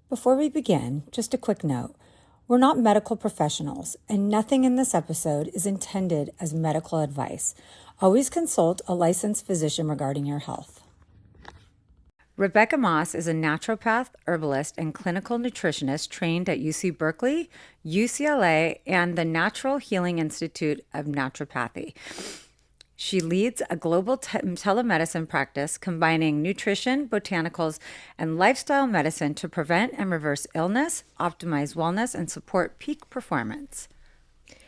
Before we begin, just a quick note. We're not medical professionals, and nothing in this episode is intended as medical advice. Always consult a licensed physician regarding your health. Rebecca Maas is a naturopath, herbalist, and clinical nutritionist trained at UC Berkeley, UCLA, and the Natural Healing Institute of Naturopathy. She leads a global telemedicine practice combining nutrition, botanicals, and lifestyle medicine to prevent and reverse illness, optimize wellness, and support peak performance.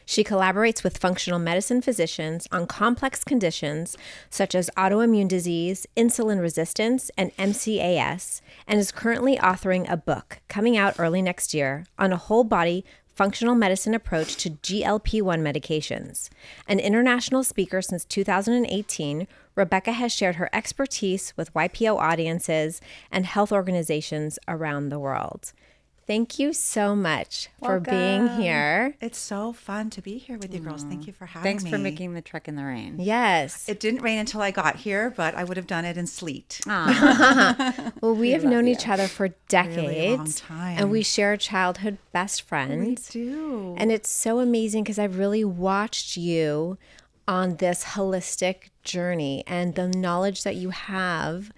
She collaborates with functional medicine physicians on complex conditions such as autoimmune disease, insulin resistance, and MCAS, and is currently authoring a book coming out early next year on a whole body functional medicine approach to GLP-1 medications. An international speaker since 2018, Rebecca has shared her expertise with YPO audiences and health organizations around the world. Thank you so much for being here. It's so fun to be here with you girls. Thank you for having Thanks me. for making the trek in the rain. Yes. It didn't rain until I got here, but I would have done it in sleet. Well, we have known each other for decades. Really long time. And we share a childhood best friend. We do. And it's so amazing because I've really watched you on this holistic journey and the knowledge that you have,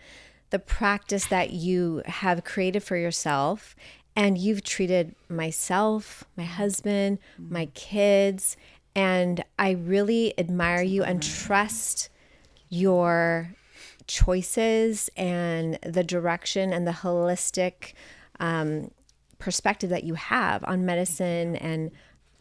the practice that you have created for yourself. And you've treated myself, my husband, my kids, and I really admire you and trust your choices and the direction and the holistic perspective that you have on medicine and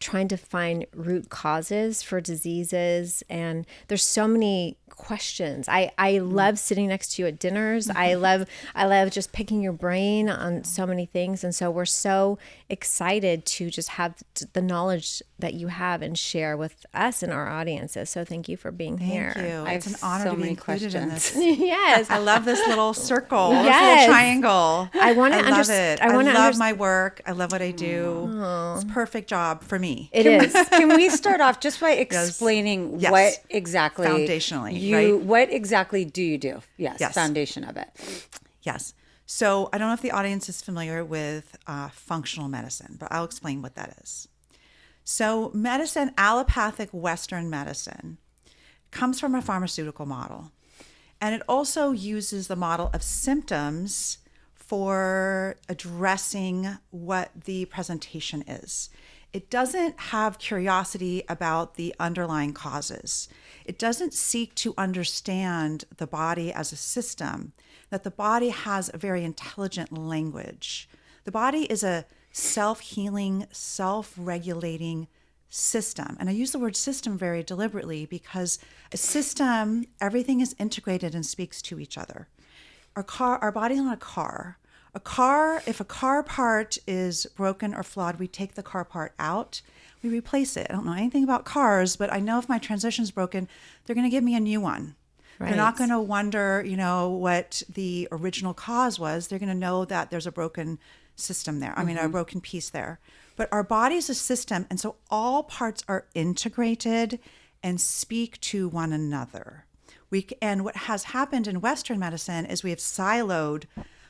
trying to find root causes for diseases. And there's so many questions. I love sitting next to you at dinners. I love just picking your brain on so many things. And so we're so excited to just have the knowledge that you have and share with us and our audiences. So thank you for being here. Thank you. I It's have an honor so to be many included in questions. this. Yes. I love this little circle, this Yes. little triangle. I want to love understand. it. I love my work. I love what I do. It's a perfect job for me. It is. Can we start off just by explaining Yes. what exactly Foundationally, right? What exactly do you do? Yes, Yes. foundation of it. Yes. So I don't know if the audience is familiar with functional medicine, but I'll explain what that is. So medicine, allopathic Western medicine, comes from a pharmaceutical model. And it also uses the model of symptoms for addressing what the presentation is. It doesn't have curiosity about the underlying causes. It doesn't seek to understand the body as a system, that the body has a very intelligent language. The body is a self-healing, self-regulating system. And I use the word system very deliberately because a system, everything is integrated and speaks to each other. Our body's not a car. If a car part is broken or flawed, we take the car part out, we replace it. I don't know anything about cars, but I know if my transmission's broken, they're going to give me a new one. Right. They're not going to wonder, what the original cause was. They're going to know that there's a broken system there. A broken piece there. But our body is a system, and so all parts are integrated and speak to one another. And what has happened in Western medicine is we have siloed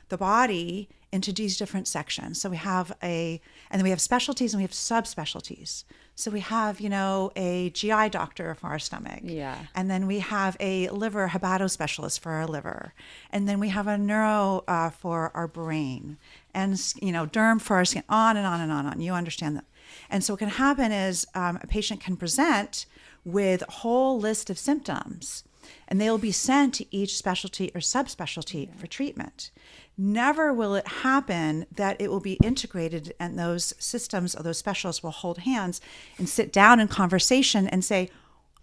the body into these different sections. So we have and then we have specialties and we have subspecialties. So we have, a GI doctor for our stomach. Yeah. And then we have a liver hepatospecialist for our liver. And then we have a neuro for our brain. And, derm for our skin, on and on and on and on. You understand that. And so what can happen is a patient can present with a whole list of symptoms, and they'll be sent to each specialty or subspecialty for treatment. Never will it happen that it will be integrated and those systems or those specialists will hold hands and sit down in conversation and say,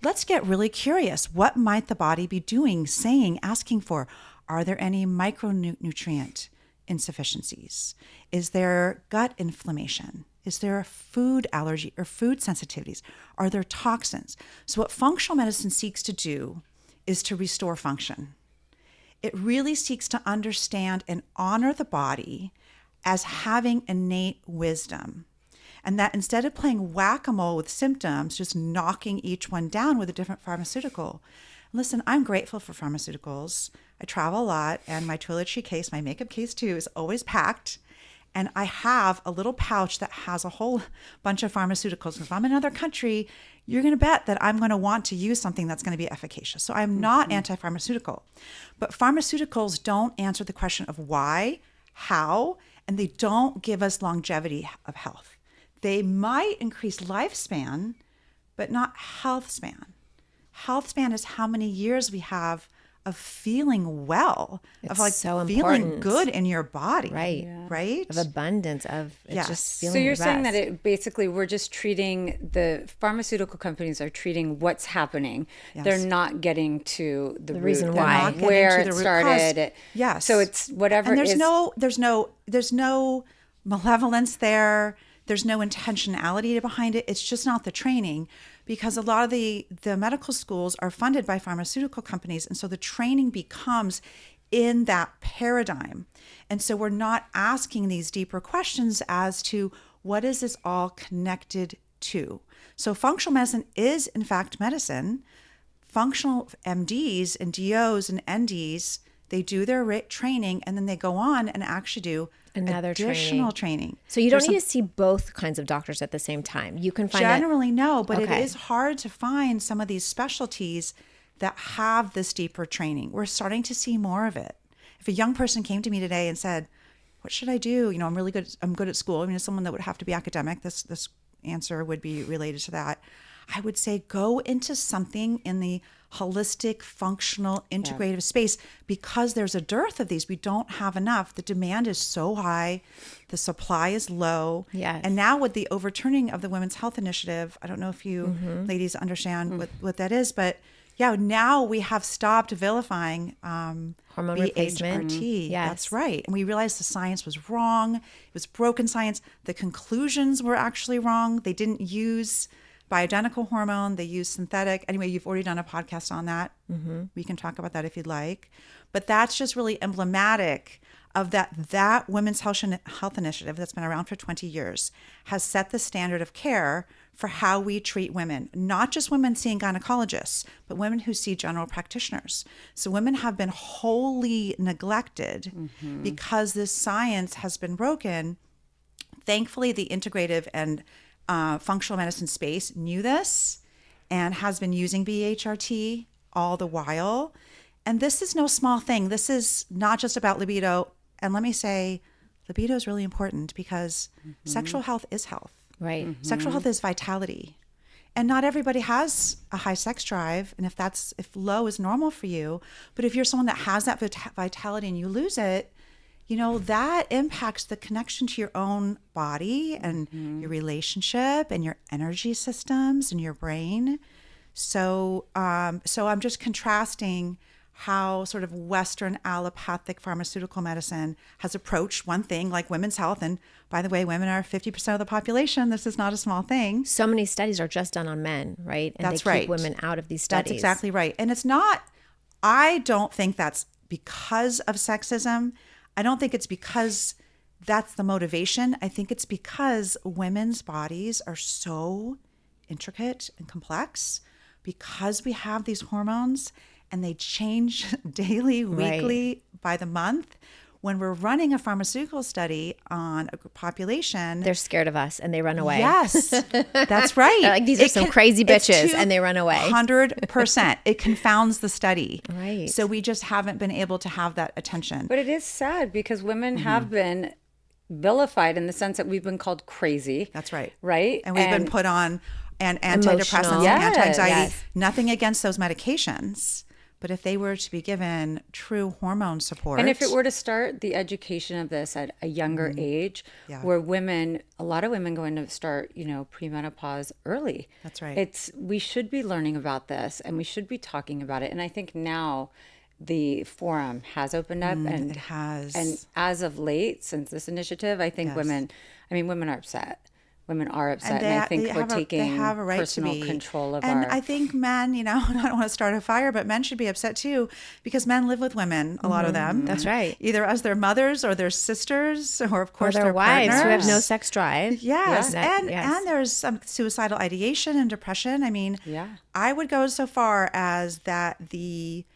let's get really curious. What might the body be doing, saying, asking for? Are there any micronutrient insufficiencies? Is there gut inflammation? Is there a food allergy or food sensitivities? Are there toxins? So what functional medicine seeks to do is to restore function. It really seeks to understand and honor the body as having innate wisdom. And that instead of playing whack-a-mole with symptoms, just knocking each one down with a different pharmaceutical. Listen, I'm grateful for pharmaceuticals. I travel a lot, and my toiletry case, my makeup case too, is always packed. And I have a little pouch that has a whole bunch of pharmaceuticals. If I'm in another country, you're going to bet that I'm going to want to use something that's going to be efficacious. So I'm not anti-pharmaceutical. But pharmaceuticals don't answer the question of why, how, and they don't give us longevity of health. They might increase lifespan, but not health span. Health span is how many years we have of feeling well, of like so feeling important. good in your body. Right. Right? Of abundance, of Yes. just feeling So you're saying that rest. it basically we're just treating the pharmaceutical companies are treating what's happening. Yes. They're not getting to the root reason of why. They're not getting where to it the root started. cause. Yes. So it's whatever And there's is there's no malevolence there. There's no intentionality behind it. It's just not the training, because a lot of the medical schools are funded by pharmaceutical companies. And so the training becomes in that paradigm. And so we're not asking these deeper questions as to what is this all connected to. So functional medicine is in fact medicine. Functional MDs and DOs and NDs, they do their training and then they go on and actually do Another additional training. So you don't need to see both kinds of doctors at the same time. You can find Generally, no, but it Okay. is hard to find some of these specialties that have this deeper training. We're starting to see more of it. If a young person came to me today and said, "What should I do? You know, I'm good at school." I mean, as someone that would have to be academic, this answer would be related to that. I would say go into something in the holistic, functional, integrative space, because there's a dearth of these. We don't have enough. The demand is so high, the supply is low. Yes. And now with the overturning of the Women's Health Initiative, I don't know if you ladies understand what that is, but yeah, now we have stopped vilifying Hormone replacement. BHRT. Yes. That's right. And we realized the science was wrong. It was broken science. The conclusions were actually wrong. They didn't use bioidentical hormone. They used synthetic. Anyway, you've already done a podcast on that. We can talk about that if you'd like. But that's just really emblematic of that Women's Health Initiative that's been around for 20 years has set the standard of care for how we treat women, not just women seeing gynecologists, but women who see general practitioners. So women have been wholly neglected because this science has been broken. Thankfully, the integrative and functional medicine space knew this and has been using BHRT all the while. And this is no small thing. This is not just about libido. And let me say, libido is really important because sexual health is health. Right. Sexual health is vitality. And not everybody has a high sex drive. And if low is normal for you, but if you're someone that has that vitality and you lose it, you know, that impacts the connection to your own body and your relationship and your energy systems and your brain. So I'm just contrasting how sort of Western allopathic pharmaceutical medicine has approached one thing like women's health. And by the way, women are 50% of the population. This is not a small thing. So many studies are just done on men, right? And That's they keep right. women out of these studies. That's exactly right. And it's not, I don't think that's because of sexism. I don't think it's because that's the motivation. I think it's because women's bodies are so intricate and complex because we have these hormones and they change daily, weekly, by the month. When we're running a pharmaceutical study on a population, They're scared of us and they run away. yes, that's right. They're like, these are some crazy bitches, and they run away. 100%. It confounds the study. Right. So we just haven't been able to have that attention. But it is sad because women have been vilified in the sense that we've been called crazy. That's right. Right. And we've been put on antidepressants Emotional. and anti-anxiety. Yes. Nothing against those medications. But if they were to be given true hormone support. And if it were to start the education of this at a younger age, where a lot of women go into start, premenopause early. That's right. We should be learning about this and we should be talking about it. And I think now the forum has opened up and it has. And as of late, since this initiative, I think women are upset. Women are upset, and I think we're taking personal control of and our... I think men, I don't want to start a fire, but men should be upset too, because men live with women, a lot of them. That's right. Either as their mothers or their sisters, or of course Or their their wives partners. who have no sex drive. Yes, Yeah. and there's some suicidal ideation and depression. I mean, Yeah. I would go so far as that the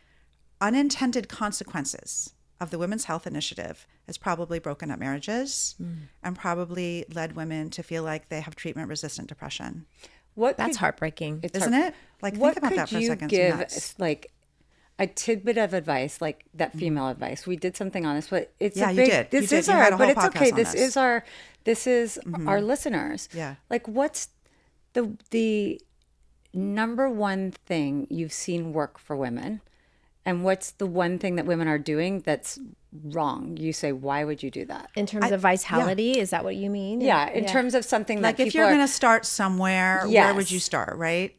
unintended consequences of the Women's Health Initiative has probably broken up marriages and probably led women to feel like they have treatment-resistant depression. That's heartbreaking. Isn't it? Like, think about that for a second. What could you It's give, nuts. like, a tidbit of advice, like that female advice? We did something on this, but it's Yeah, a you big, did. this You is did. You had our, a but whole it's okay. podcast on This this. is our listeners. Yeah. Like, what's the number one thing you've seen work for women? And what's the one thing that women are doing that's wrong? You say, why would you do that? In terms of vitality, is that what you mean? Yeah, in terms of something Like, that if you're going to start somewhere, where Yes. would you start, right?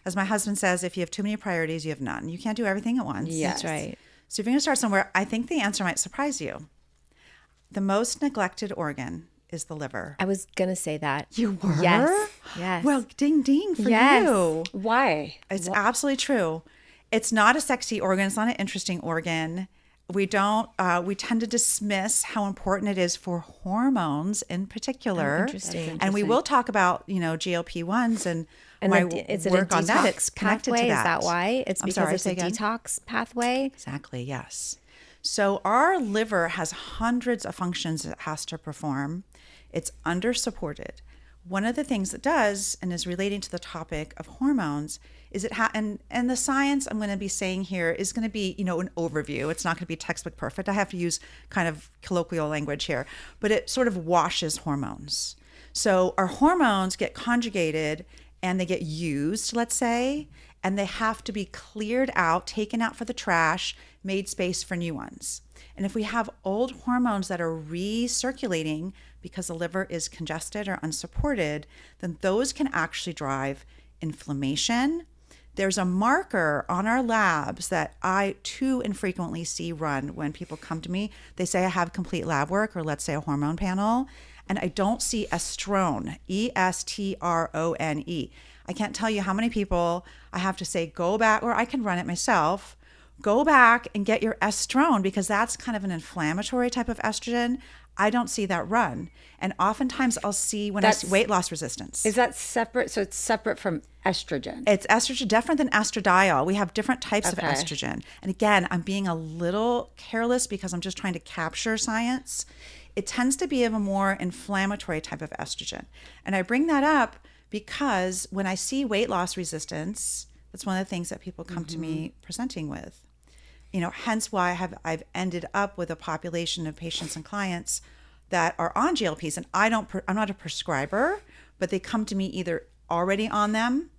As my husband says, if you have too many priorities, you have none. You can't do everything at once. Yes. That's right. So if you're going to start somewhere, I think the answer might surprise you. The most neglected organ is the liver. I was going to say that. You were? Yes. Yes. Well, ding ding for Yes. you. Why? It's absolutely true. It's not a sexy organ. It's not an interesting organ. We tend to dismiss how important it is for hormones in particular. interesting. And we will talk about, GLP-1s and my is it work a on that. It's detox connected pathway? to that. Is that why? It's I'm because sorry, it's say a again? detox pathway? Exactly, yes. So our liver has hundreds of functions it has to perform. It's undersupported. One of the things it does, and is relating to the topic of hormones, is and the science I'm going to be saying here is going to be, an overview. It's not going to be textbook perfect. I have to use kind of colloquial language here, but it sort of washes hormones. So our hormones get conjugated and they get used, let's say, and they have to be cleared out, taken out for the trash, made space for new ones. And if we have old hormones that are recirculating because the liver is congested or unsupported, then those can actually drive inflammation. There's a marker on our labs that I too infrequently see run when people come to me. They say I have complete lab work, or let's say a hormone panel, and I don't see estrone, estrone. I can't tell you how many people I have to say, go back, or I can run it myself, go back and get your estrone, because that's kind of an inflammatory type of estrogen. I don't see that run. And oftentimes I'll see when I see weight loss resistance. Is that separate? So it's separate from estrogen. It's estrogen, different than estradiol. We have different types of estrogen. And again, I'm being a little careless because I'm just trying to capture science. It tends to be of a more inflammatory type of estrogen. And I bring that up because when I see weight loss resistance, that's one of the things that people come to me presenting with. Hence why I've ended up with a population of patients and clients that are on GLPs, and I'm not a prescriber, but they come to me either already on them,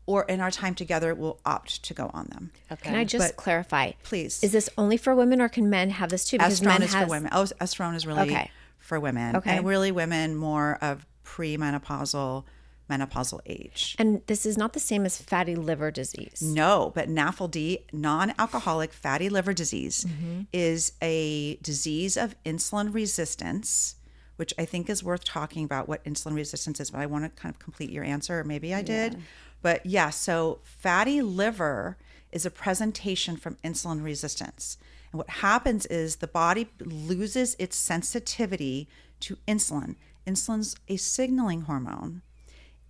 or in our time together will opt to go on them. Okay. Can I just clarify? Please. Is this only for women, or can men have this too? Because Estrone men is for women. Estrone is really for women, and really women more of premenopausal, menopausal age. And this is not the same as fatty liver disease. No, but NAFLD, non-alcoholic fatty liver disease, is a disease of insulin resistance, which I think is worth talking about what insulin resistance is, but I want to kind of complete your answer, or maybe I did. But yeah, so fatty liver is a presentation from insulin resistance. And what happens is the body loses its sensitivity to insulin. Insulin's a signaling hormone.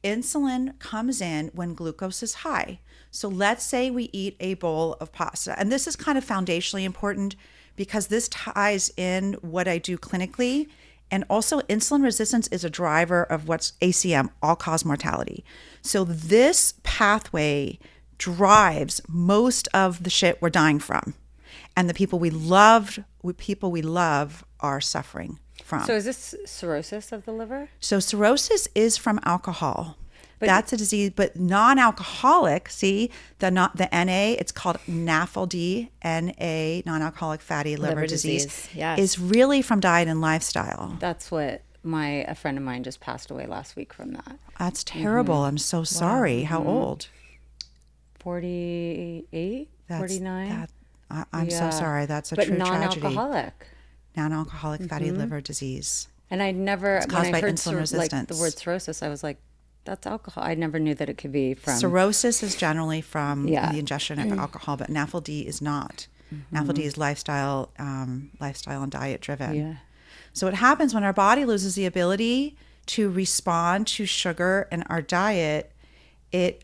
Insulin comes in when glucose is high. So let's say we eat a bowl of pasta. And this is kind of foundationally important because this ties in what I do clinically. And also insulin resistance is a driver of what's ACM, all-cause mortality. So this pathway drives most of the shit we're dying from. And the people we love are suffering from. So is this cirrhosis of the liver? So cirrhosis is from alcohol. That's a disease, but non-alcoholic, see, the NA, it's called NAFLD, NA, non-alcoholic fatty liver disease, yes, is really from diet and lifestyle. That's what a friend of mine just passed away last week from that. That's terrible. I'm so sorry. How old? 48, 49. I'm so sorry. That's a true tragedy. But non-alcoholic. Non-alcoholic fatty liver disease. And I never, It's caused when by I heard insulin resistance. like the word cirrhosis, I was like, that's alcohol. I never knew that it could be from. Cirrhosis is generally from the ingestion of alcohol, but NAFLD is not. NAFLD is lifestyle and diet driven. Yeah. So what happens when our body loses the ability to respond to sugar in our diet, it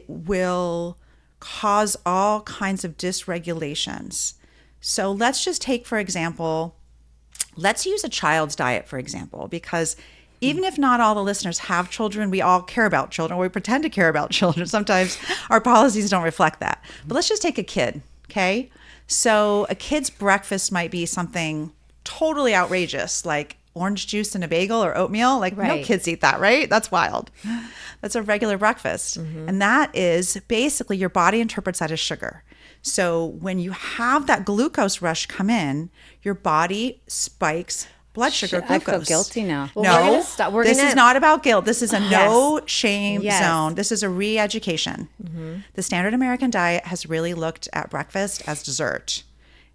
will cause all kinds of dysregulations. So let's just take, for example, let's use a child's diet, for example, because even if not all the listeners have children, we all care about children. We pretend to care about children. Sometimes our policies don't reflect that. But let's just take a kid, okay? So a kid's breakfast might be something totally outrageous, like orange juice and a bagel or oatmeal. Like no kids eat that, right? That's wild. That's a regular breakfast. And that is basically your body interprets that as sugar. So when you have that glucose rush come in, your body spikes blood sugar, glucose. I feel guilty now. No, this is not about guilt. This is a no shame zone. This is a re-education. The standard American diet has really looked at breakfast as dessert.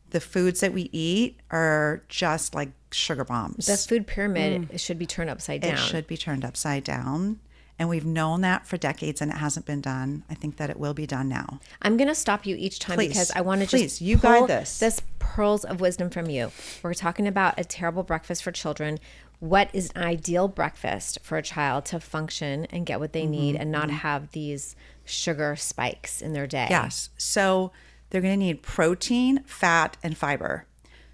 The foods that we eat are just like sugar bombs. The food pyramid should be turned upside down. It should be turned upside down. And we've known that for decades and it hasn't been done. I think that it will be done now. I'm going to stop you each time because I want to just you guide this pearls of wisdom from you. We're talking about a terrible breakfast for children. What is an ideal breakfast for a child to function and get what they need and not have these sugar spikes in their day? Yes. So they're going to need protein, fat, and fiber.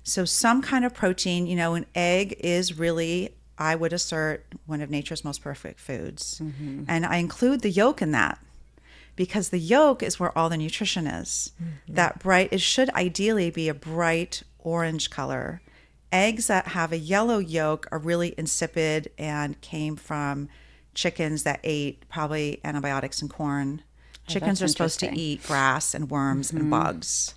So some kind of protein, an egg is really, I would assert, one of nature's most perfect foods. And I include the yolk in that because the yolk is where all the nutrition is. That it should ideally be a bright orange color. Eggs that have a yellow yolk are really insipid and came from chickens that ate probably antibiotics and corn. Chickens are supposed to eat grass and worms and bugs.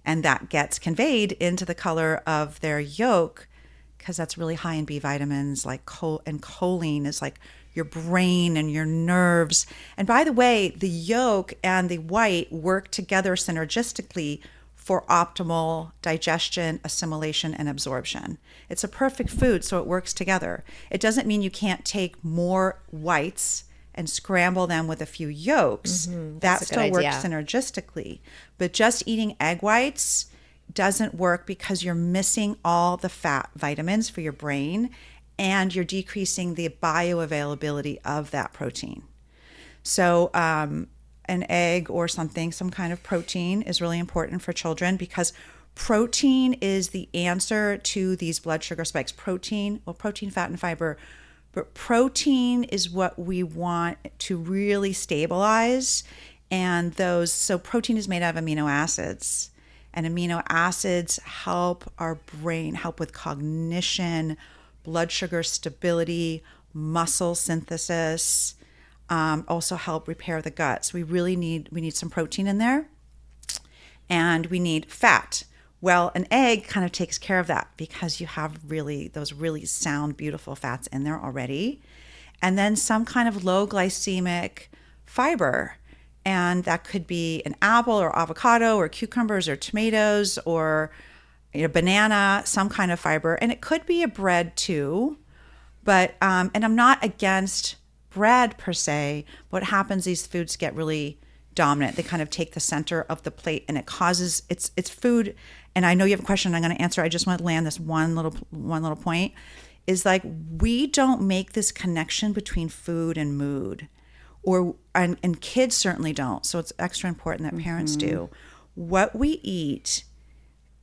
And that gets conveyed into the color of their yolk because that's really high in B vitamins, and choline is like your brain and your nerves. And by the way, the yolk and the white work together synergistically for optimal digestion, assimilation, and absorption. It's a perfect food, so it works together. It doesn't mean you can't take more whites and scramble them with a few yolks. That still works synergistically. But just eating egg whites doesn't work because you're missing all the fat vitamins for your brain and you're decreasing the bioavailability of that protein. So an egg or some kind of protein is really important for children because protein is the answer to these blood sugar spikes. Protein, fat, and fiber. But protein is what we want to really stabilize. So protein is made out of amino acids. And amino acids help our brain, help with cognition, blood sugar stability, muscle synthesis, also help repair the gut. So we need some protein in there. And we need fat. Well, an egg kind of takes care of that because you have those really sound, beautiful fats in there already. And then some kind of low glycemic fiber. And that could be an apple or avocado or cucumbers or tomatoes or banana, some kind of fiber. And it could be a bread too. But, and I'm not against bread per se. What happens, these foods get really dominant. They kind of take the center of the plate and it causes, it's food. And I know you have a question I'm going to answer. I just want to land this one little point is like, we don't make this connection between food and mood and kids certainly don't. So it's extra important that parents do. What we eat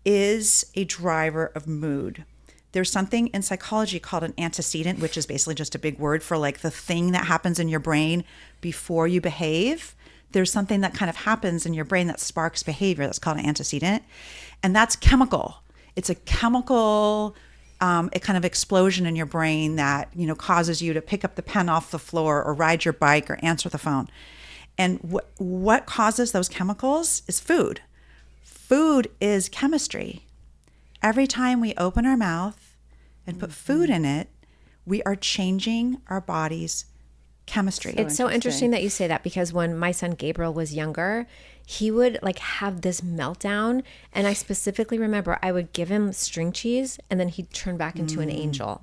is a driver of mood. There's something in psychology called an antecedent, which is basically just a big word for like the thing that happens in your brain before you behave. There's something that kind of happens in your brain that sparks behavior. That's called an antecedent. And that's chemical. It's a chemical a kind of explosion in your brain that, causes you to pick up the pen off the floor or ride your bike or answer the phone. And what causes those chemicals is food. Food is chemistry. Every time we open our mouth and put food in it, we are changing our body's chemistry. It's so interesting that you say that because when my son Gabriel was younger, he would have this meltdown. And I specifically remember I would give him string cheese and then he'd turn back into an angel.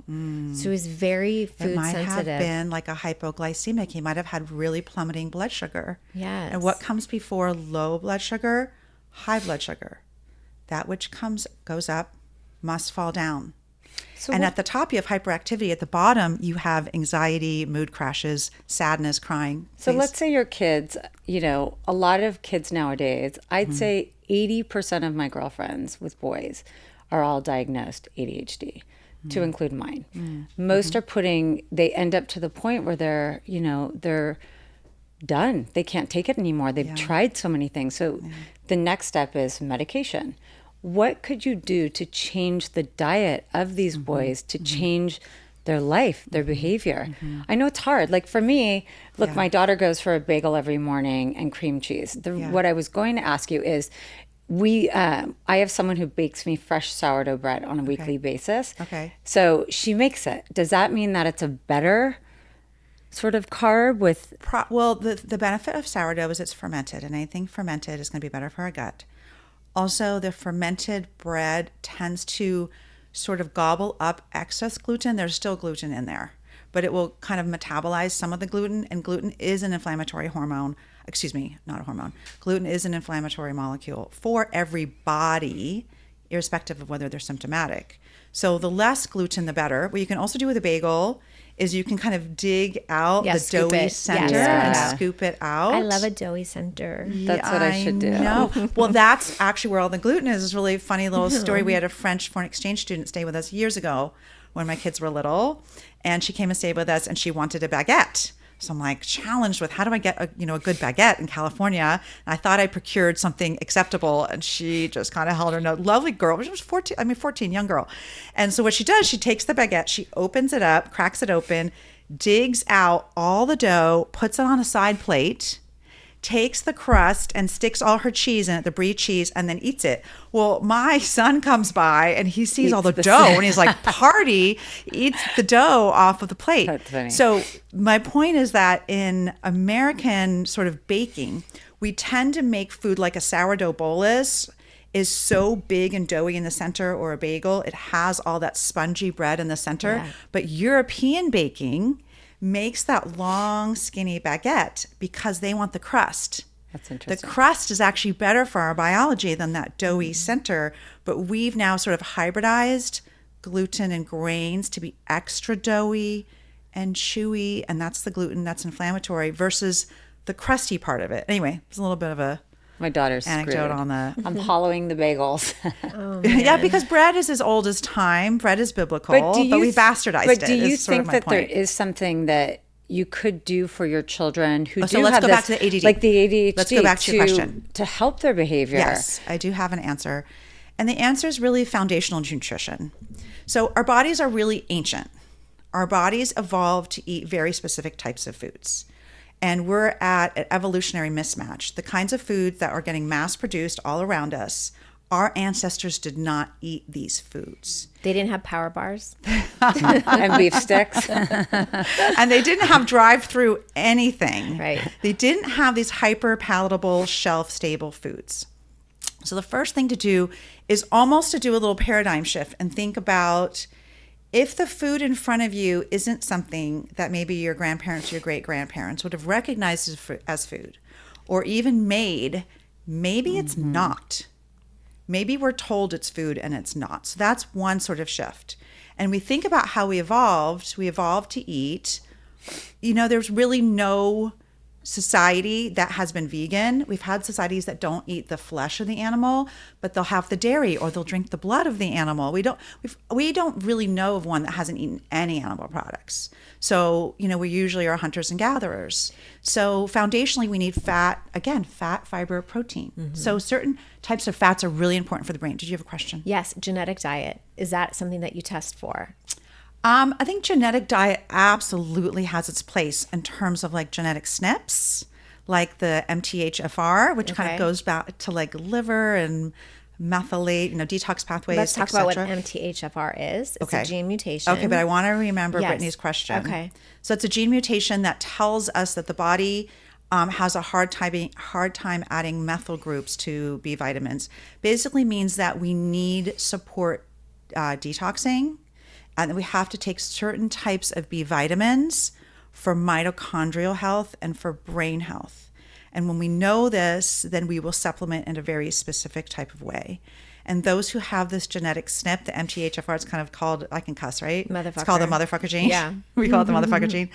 So he's very food sensitive. It might have been like a hypoglycemic. He might have had really plummeting blood sugar. Yes. And what comes before low blood sugar? High blood sugar. That which goes up must fall down. And at the top, you have hyperactivity. At the bottom, you have anxiety, mood crashes, sadness, crying. So let's say your kids, a lot of kids nowadays, I'd say 80% of my girlfriends with boys are all diagnosed ADHD, to include mine. Most are they end up to the point where they're done. They can't take it anymore. They've tried so many things. So the next step is medication. What could you do to change the diet of these boys, to change their life, their behavior? I know it's hard. Like for me, look, my daughter goes for a bagel every morning and cream cheese. What I was going to ask you is, I have someone who bakes me fresh sourdough bread on a weekly basis. Okay. So she makes it. Does that mean that it's a better sort of carb with? Well, the benefit of sourdough is it's fermented, and anything fermented is going to be better for our gut. Also, the fermented bread tends to sort of gobble up excess gluten. There's still gluten in there, but it will kind of metabolize some of the gluten, and gluten is an inflammatory hormone. Excuse me, not a hormone. Gluten is an inflammatory molecule for everybody, irrespective of whether they're symptomatic. So the less gluten, the better. What you can also do with a bagel is you can kind of dig out the doughy center and scoop it out. I love a doughy center. That's what I should do. No, well, that's actually where all the gluten is. It's a really funny little story. We had a French foreign exchange student stay with us years ago when my kids were little, and she came and stayed with us, and she wanted a baguette. So I'm like challenged with how do I get a good baguette in California? And I thought I procured something acceptable, and she just kind of held her nose. Lovely girl. She was 14, young girl. And so what she does, she takes the baguette, she opens it up, cracks it open, digs out all the dough, puts it on a side plate, takes the crust and sticks all her cheese in it, the brie cheese, and then eats it. Well, my son comes by and he sees all the dough and he's like, party, eats the dough off of the plate. That's funny. So my point is that in American sort of baking, we tend to make food like a sourdough bolus is so big and doughy in the center, or a bagel. It has all that spongy bread in the center. Yeah. But European baking makes that long, skinny baguette because they want the crust. That's interesting. The crust is actually better for our biology than that doughy center, but we've now sort of hybridized gluten and grains to be extra doughy and chewy, and that's the gluten that's inflammatory versus the crusty part of it. Anyway, it's a little bit of a My daughter's anecdote screwed. on the I'm hollowing the bagels. yeah, because bread is as old as time. Bread is biblical, but we bastardized it. But do you is sort of think my that there point. is something that you could do for your children who So do let's have go this, back to the ADD. like the ADHD, Let's go back to your question. to help their behavior? Yes, I do have an answer. And the answer is really foundational nutrition. So our bodies are really ancient. Our bodies evolved to eat very specific types of foods. And we're at an evolutionary mismatch. The kinds of foods that are getting mass produced all around us, our ancestors did not eat these foods. They didn't have power bars. And beef sticks. And they didn't have drive-through anything. Right. They didn't have these hyper palatable, shelf-stable foods. So the first thing to do is almost to do a little paradigm shift and think about if the food in front of you isn't something that maybe your grandparents or your great-grandparents would have recognized as food or even made, maybe it's not. Maybe we're told it's food and it's not. So that's one sort of shift. And we think about how we evolved. We evolved to eat. There's really no society that has been vegan. We've had societies that don't eat the flesh of the animal, but they'll have the dairy or they'll drink the blood of the animal. We don't really know of one that hasn't eaten any animal products. So, we usually are hunters and gatherers. So foundationally, we need fat, fiber, protein. Mm-hmm. So certain types of fats are really important for the brain. Did you have a question? Yes, genetic diet. Is that something that you test for? I think genetic diet absolutely has its place in terms of like genetic SNPs, like the MTHFR, which kind of goes back to like liver and methylate, detox pathways. Let's talk about what MTHFR is. It's a gene mutation. Okay, but I want to remember Brittany's question. Okay. So it's a gene mutation that tells us that the body has a hard time adding methyl groups to B vitamins. Basically means that we need support detoxing. And we have to take certain types of B vitamins for mitochondrial health and for brain health. And when we know this, then we will supplement in a very specific type of way. And those who have this genetic SNP, the MTHFR, it's kind of called, I can cuss, right? Motherfucker. It's called the motherfucker gene. Yeah. We call it the motherfucker gene.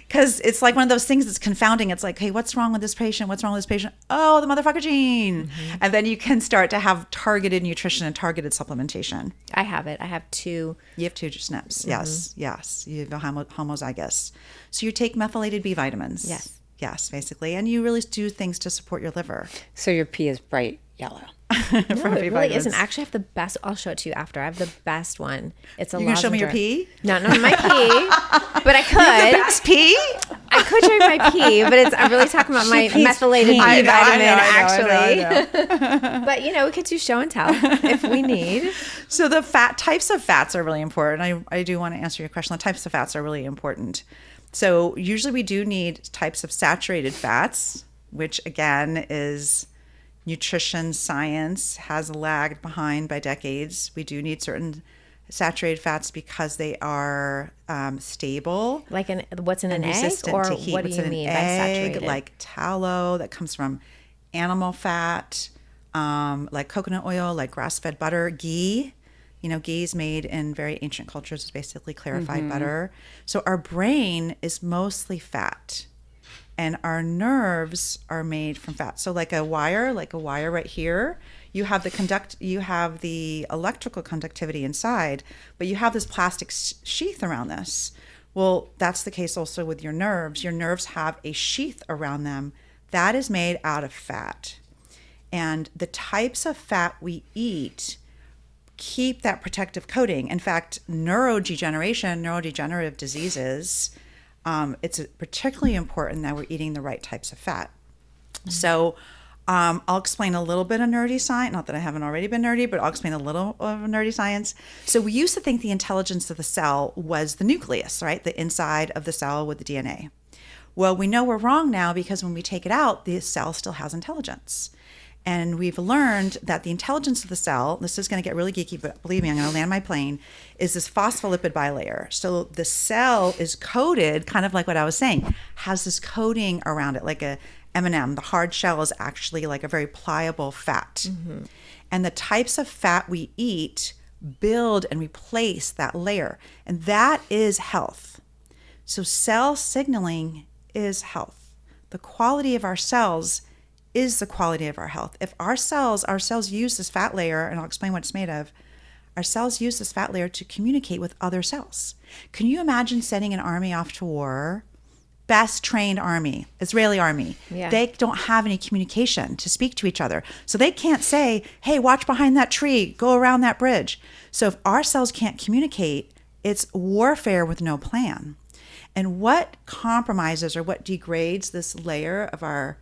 Because it's like one of those things that's confounding. It's like, hey, what's wrong with this patient? What's wrong with this patient? Oh, the motherfucker gene. And then you can start to have targeted nutrition and targeted supplementation. I have it. I have 2. You have 2 SNPs. Yes. Yes. You have a homozygous. So you take methylated B vitamins. Yes. Yes, basically. And you really do things to support your liver. So your pee is bright yellow. No, it really isn't. Actually, I have the best. I'll show it to you after. I have the best one. It's a You gonna show me your lozenge. pee? Not my pee, but I could. The best pee? I could show you my pee, but I'm really talking about my methylated B I vitamin, know. actually. But we could do show and tell if we need. So the types of fats are really important. I do want to answer your question. The types of fats are really important. So usually we do need types of saturated fats, which again is nutrition science has lagged behind by decades. We do need certain saturated fats because they are stable. Like what's in an egg, resistant or to heat. what do What's you in an mean by egg, saturated? like tallow that comes from animal fat, like coconut oil, like grass-fed butter, ghee. Ghee is made in very ancient cultures. It's basically clarified butter. So our brain is mostly fat, and our nerves are made from fat. So like a wire right here, you have the electrical conductivity inside, but you have this plastic sheath around this. Well, that's the case also with your nerves. Your nerves have a sheath around them that is made out of fat. And the types of fat we eat keep that protective coating. In fact, neurodegenerative diseases, it's particularly important that we're eating the right types of fat. So I'll explain a little bit of nerdy science. Not that I haven't already been nerdy, but I'll explain a little of nerdy science. So we used to think the intelligence of the cell was the nucleus, right? The inside of the cell with the DNA. Well, we know we're wrong now because when we take it out, the cell still has intelligence. And we've learned that the intelligence of the cell, this is going to get really geeky, but believe me, I'm going to land my plane, is this phospholipid bilayer. So the cell is coated, kind of like what I was saying, has this coating around it, like a M&M. The hard shell is actually like a very pliable fat. Mm-hmm. And the types of fat we eat build and replace that layer. And that is health. So cell signaling is health. The quality of our cells is the quality of our health. If our cells use this fat layer, and I'll explain what it's made of, our cells use this fat layer to communicate with other cells. Can you imagine sending an army off to war? Best trained army, Israeli army. Yeah. They don't have any communication to speak to each other. So they can't say, hey, watch behind that tree, go around that bridge. So if our cells can't communicate, it's warfare with no plan. And what compromises or what degrades this layer of our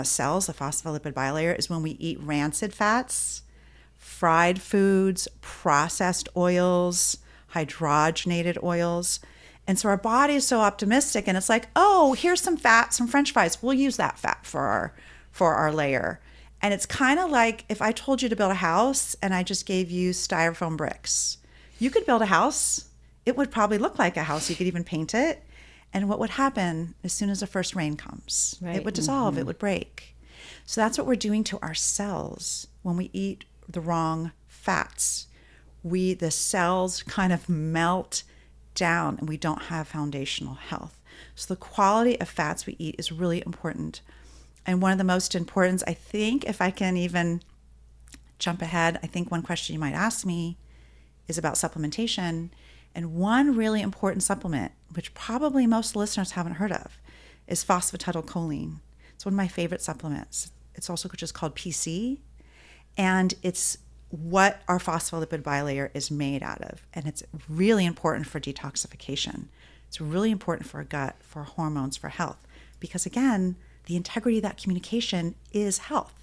cells, the phospholipid bilayer, is when we eat rancid fats, fried foods, processed oils, hydrogenated oils. And so our body is so optimistic, and it's like, oh, here's some fat, some French fries. We'll use that fat for our layer. And it's kind of like if I told you to build a house and I just gave you styrofoam bricks. You could build a house. It would probably look like a house. You could even paint it. And what would happen as soon as the first rain comes? Right. It would dissolve, it would break. So that's what we're doing to our cells when we eat the wrong fats. The cells kind of melt down and we don't have foundational health. So the quality of fats we eat is really important. And one of the most important, I think, if I can even jump ahead, I think one question you might ask me is about supplementation. And one really important supplement, which probably most listeners haven't heard of, is phosphatidylcholine. It's one of my favorite supplements. It's also just called PC, and it's what our phospholipid bilayer is made out of. And it's really important for detoxification. It's really important for our gut, for hormones, for health, because again, the integrity of that communication is health.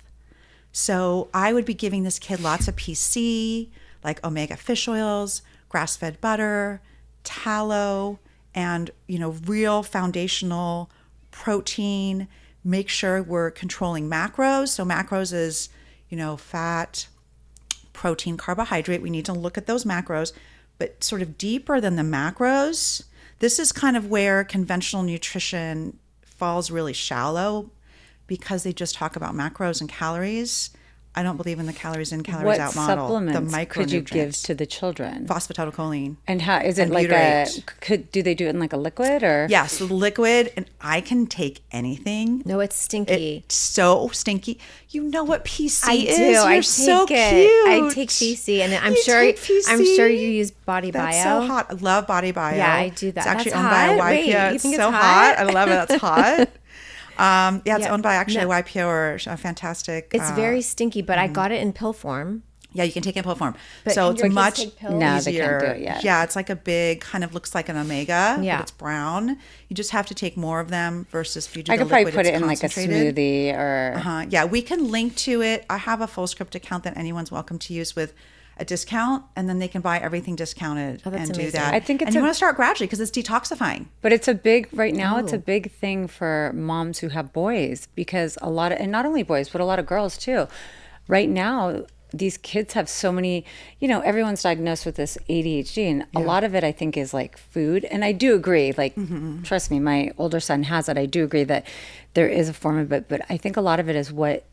So I would be giving this kid lots of PC, like omega fish oils, grass-fed butter, tallow, and real foundational protein. Make sure we're controlling macros. So macros is fat, protein, carbohydrate. We need to look at those macros, but sort of deeper than the macros. This is kind of where conventional nutrition falls really shallow because they just talk about macros and calories. I don't believe in the calories in, calories What out model. supplements The micronutrients. could you give to the children? Phosphatidylcholine. And how is it and like butyrate. do they do it in like a liquid or? Yes, the liquid, and I can take anything. No, it's stinky. It's so stinky. You know what PC I is? do. You're I take so it. cute. I take PC, and I'm You sure. take PC? I'm sure you use Body That's Bio. so hot. I love Body Bio. Yeah, I do that. It's actually That's owned by hot? a Wait, YPO. you It's think so it's hot. hot? I love it. That's hot. Yeah, it's Yeah. owned by actually No. a YPO or a fantastic. It's very stinky, but I got it in pill form. Yeah, you can take it in pill form. But So can it's your kids much take pills? No, easier. they can't do it yet. Yeah, it's like a big, kind of looks like an omega, Yeah. but it's brown. You just have to take more of them versus if you do I the could probably liquid, put it it's in like a concentrated. smoothie or Yeah, we can link to it. I have a full script account that anyone's welcome to use with a discount, and then they can buy everything discounted Oh, that's and do amazing. that. I think it's and you a- want to start gradually because it's detoxifying. But it's a big, right now, it's a Oh. big thing for moms who have boys because a lot of, and not only boys, but a lot of girls too. Right now, these kids have so many, everyone's diagnosed with this ADHD, and a lot of it, I think, is like food. And I do agree, like, trust me, my older son has it. I do agree that there is a form of it, but I think a lot of it is what,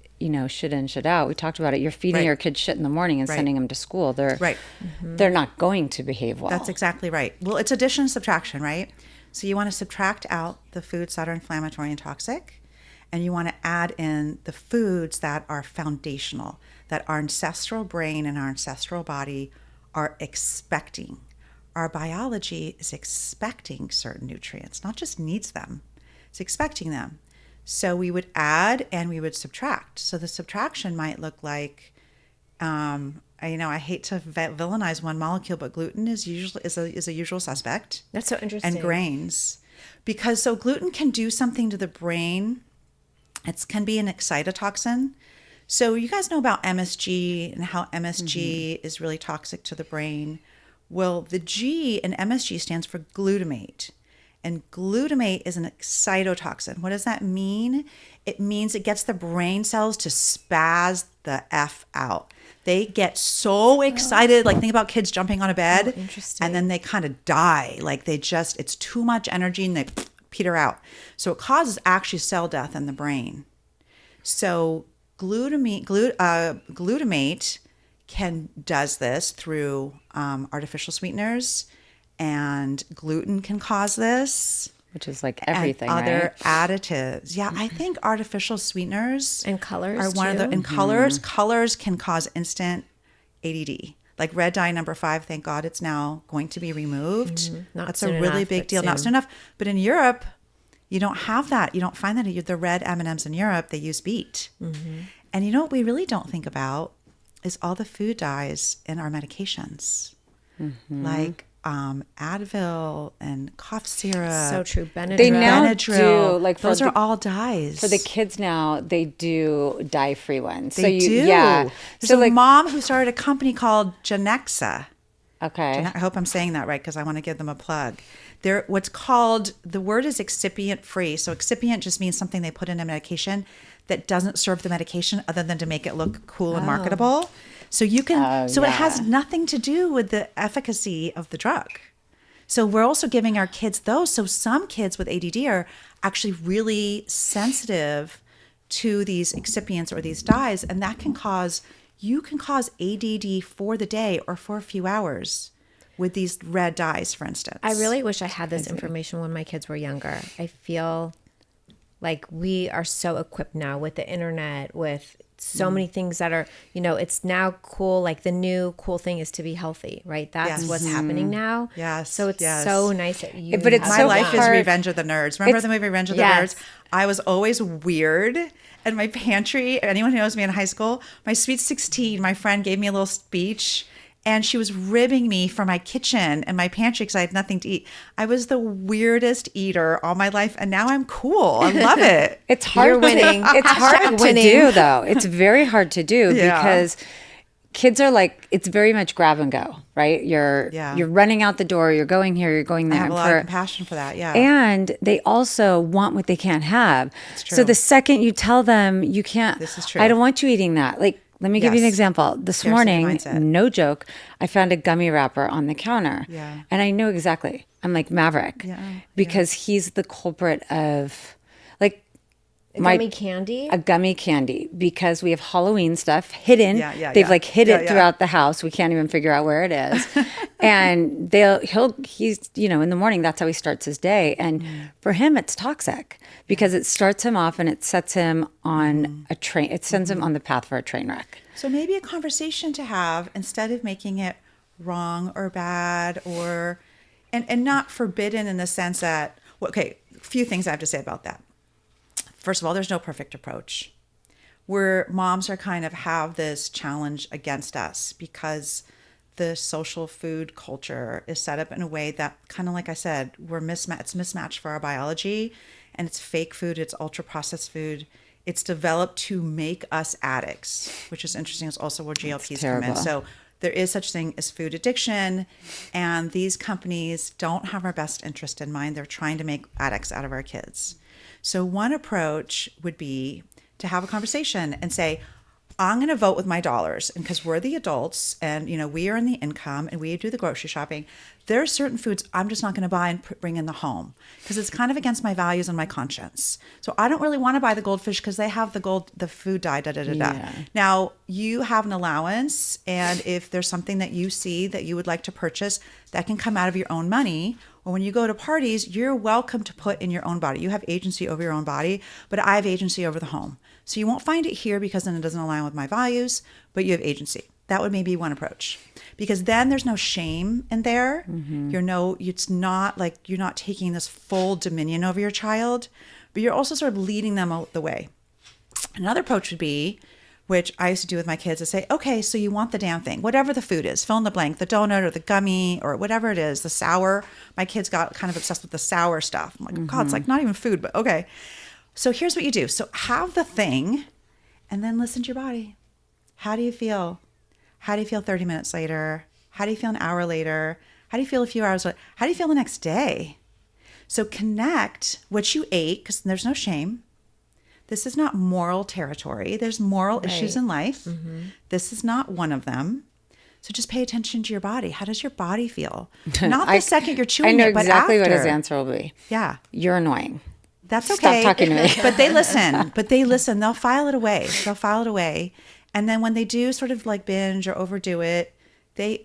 should in, should out. We talked about it. You're feeding Right. your kid shit in the morning and Right. sending them to school. Right. They're not going to behave well. That's exactly right. Well, it's addition and subtraction, right? So you want to subtract out the foods that are inflammatory and toxic, and you want to add in the foods that are foundational, that our ancestral brain and our ancestral body are expecting. Our biology is expecting certain nutrients, not just needs them, it's expecting them. So we would add and we would subtract. So the subtraction might look like, I hate to villainize one molecule, but gluten is a usual suspect. That's so interesting. And grains, because so gluten can do something to the brain. It can be an excitotoxin. So you guys know about MSG and how MSG is really toxic to the brain. Well, the G in MSG stands for glutamate. And glutamate is an excitotoxin. What does that mean? It means it gets the brain cells to spaz the F out. They get so excited, like think about kids jumping on a bed, interesting. and then they kind of die. Like it's too much energy and they peter out. So it causes actually cell death in the brain. So glutamate does this through artificial sweeteners, and gluten can cause this. Which is like everything, and other right? additives. Yeah, I think artificial sweeteners And colors, are one of the too? and colors. Colors can cause instant ADD. Like red dye number 5, thank God it's now going to be removed. Not That's soon a really enough, big but deal. Not soon. soon enough. But in Europe, you don't have that. You don't find that. The red M&Ms in Europe, they use beet. And you know what we really don't think about is all the food dyes in our medications. Like Advil and cough syrup. So true. Benadryl. They now Benadryl. do, like, for those are the- all dyes. For the kids now, they do dye-free ones. They do. Yeah. There's So a like, mom who started a company called Genexa. okay. I hope I'm saying that right because I want to give them a plug. The word is excipient free. So excipient just means something they put in a medication that doesn't serve the medication other than to make it look cool and marketable. So it has nothing to do with the efficacy of the drug. So we're also giving our kids those. So some kids with ADD are actually really sensitive to these excipients or these dyes, and that can cause ADD for the day or for a few hours with these red dyes, for instance. I really wish I had this information when my kids were younger. I feel like we are so equipped now with the internet, with so many things that are, it's now cool. Like the new cool thing is to be healthy, right? That's Yes. what's happening now. Yes, So it's yes. so nice that you. But it's My so life is hard. Revenge of the Nerds. Remember the movie Revenge of the Yes. Nerds? I was always weird. And my pantry, anyone who knows me in high school, my sweet 16, my friend gave me a little speech and she was ribbing me for my kitchen and my pantry because I had nothing to eat. I was the weirdest eater all my life, and now I'm cool. I love it. It's hard. You're winning. It's hard Hashtag to winning. do, though. It's very hard to do Yeah. because kids are like, it's very much grab and go, right? You're running out the door. You're going here. You're going I there. have a lot of compassion for that. Yeah. And they also want what they can't have. true. So the second you tell them you can't, This is true. I don't want you eating that. Like, let me give you an Yes. example. This Scarcity morning, mindset. no joke, I found a gummy wrapper on the counter. Yeah. And I knew exactly. I'm like, Maverick. Yeah, Because he's the culprit of, like, Gummy candy? A gummy candy, because we have Halloween stuff hidden. They've Yeah. like hid it Yeah. throughout the house. We can't even figure out where it is. And he's, in the morning, that's how he starts his day. And for him, it's toxic because it starts him off and it sets him on a train. It sends him on the path for a train wreck. So maybe a conversation to have instead of making it wrong or bad or, and not forbidden in the sense that, a few things I have to say about that. First of all, there's no perfect approach. Where moms are kind of have this challenge against us because the social food culture is set up in a way that kind of, like I said, it's mismatched for our biology, and it's fake food. It's ultra processed food. It's developed to make us addicts, which is interesting. It's also where GLPs come in. So there is such thing as food addiction, and these companies don't have our best interest in mind. They're trying to make addicts out of our kids. So one approach would be to have a conversation and say, I'm going to vote with my dollars. And because we're the adults and, we earn the income and we do the grocery shopping, there are certain foods I'm just not going to buy and bring in the home because it's kind of against my values and my conscience. So I don't really want to buy the goldfish because they have the food dye, Yeah. Now you have an allowance. And if there's something that you see that you would like to purchase, that can come out of your own money. Or when you go to parties, you're welcome to put in your own body. You have agency over your own body, but I have agency over the home. So you won't find it here because then it doesn't align with my values, but you have agency. That would maybe be one approach, because then there's no shame in there. It's not like you're not taking this full dominion over your child, but you're also sort of leading them out the way. Another approach would be, which I used to do with my kids, is say, okay, so you want the damn thing, whatever the food is, fill in the blank, the donut or the gummy or whatever it is, the sour. My kids got kind of obsessed with the sour stuff. I'm like, God, it's like not even food, but okay. So here's what you do. So have the thing and then listen to your body. How do you feel? How do you feel 30 minutes later? How do you feel an hour later? How do you feel a few hours later? How do you feel the next day? So connect what you ate, because there's no shame. This is not moral territory. There's moral issues in life. This is not one of them. So just pay attention to your body. How does your body feel? Not the second you're chewing it, but after. I know exactly what his answer will be. Yeah. You're annoying. That's okay. Stop talking to me. But they listen. They'll file it away. And then when they do sort of like binge or overdo it,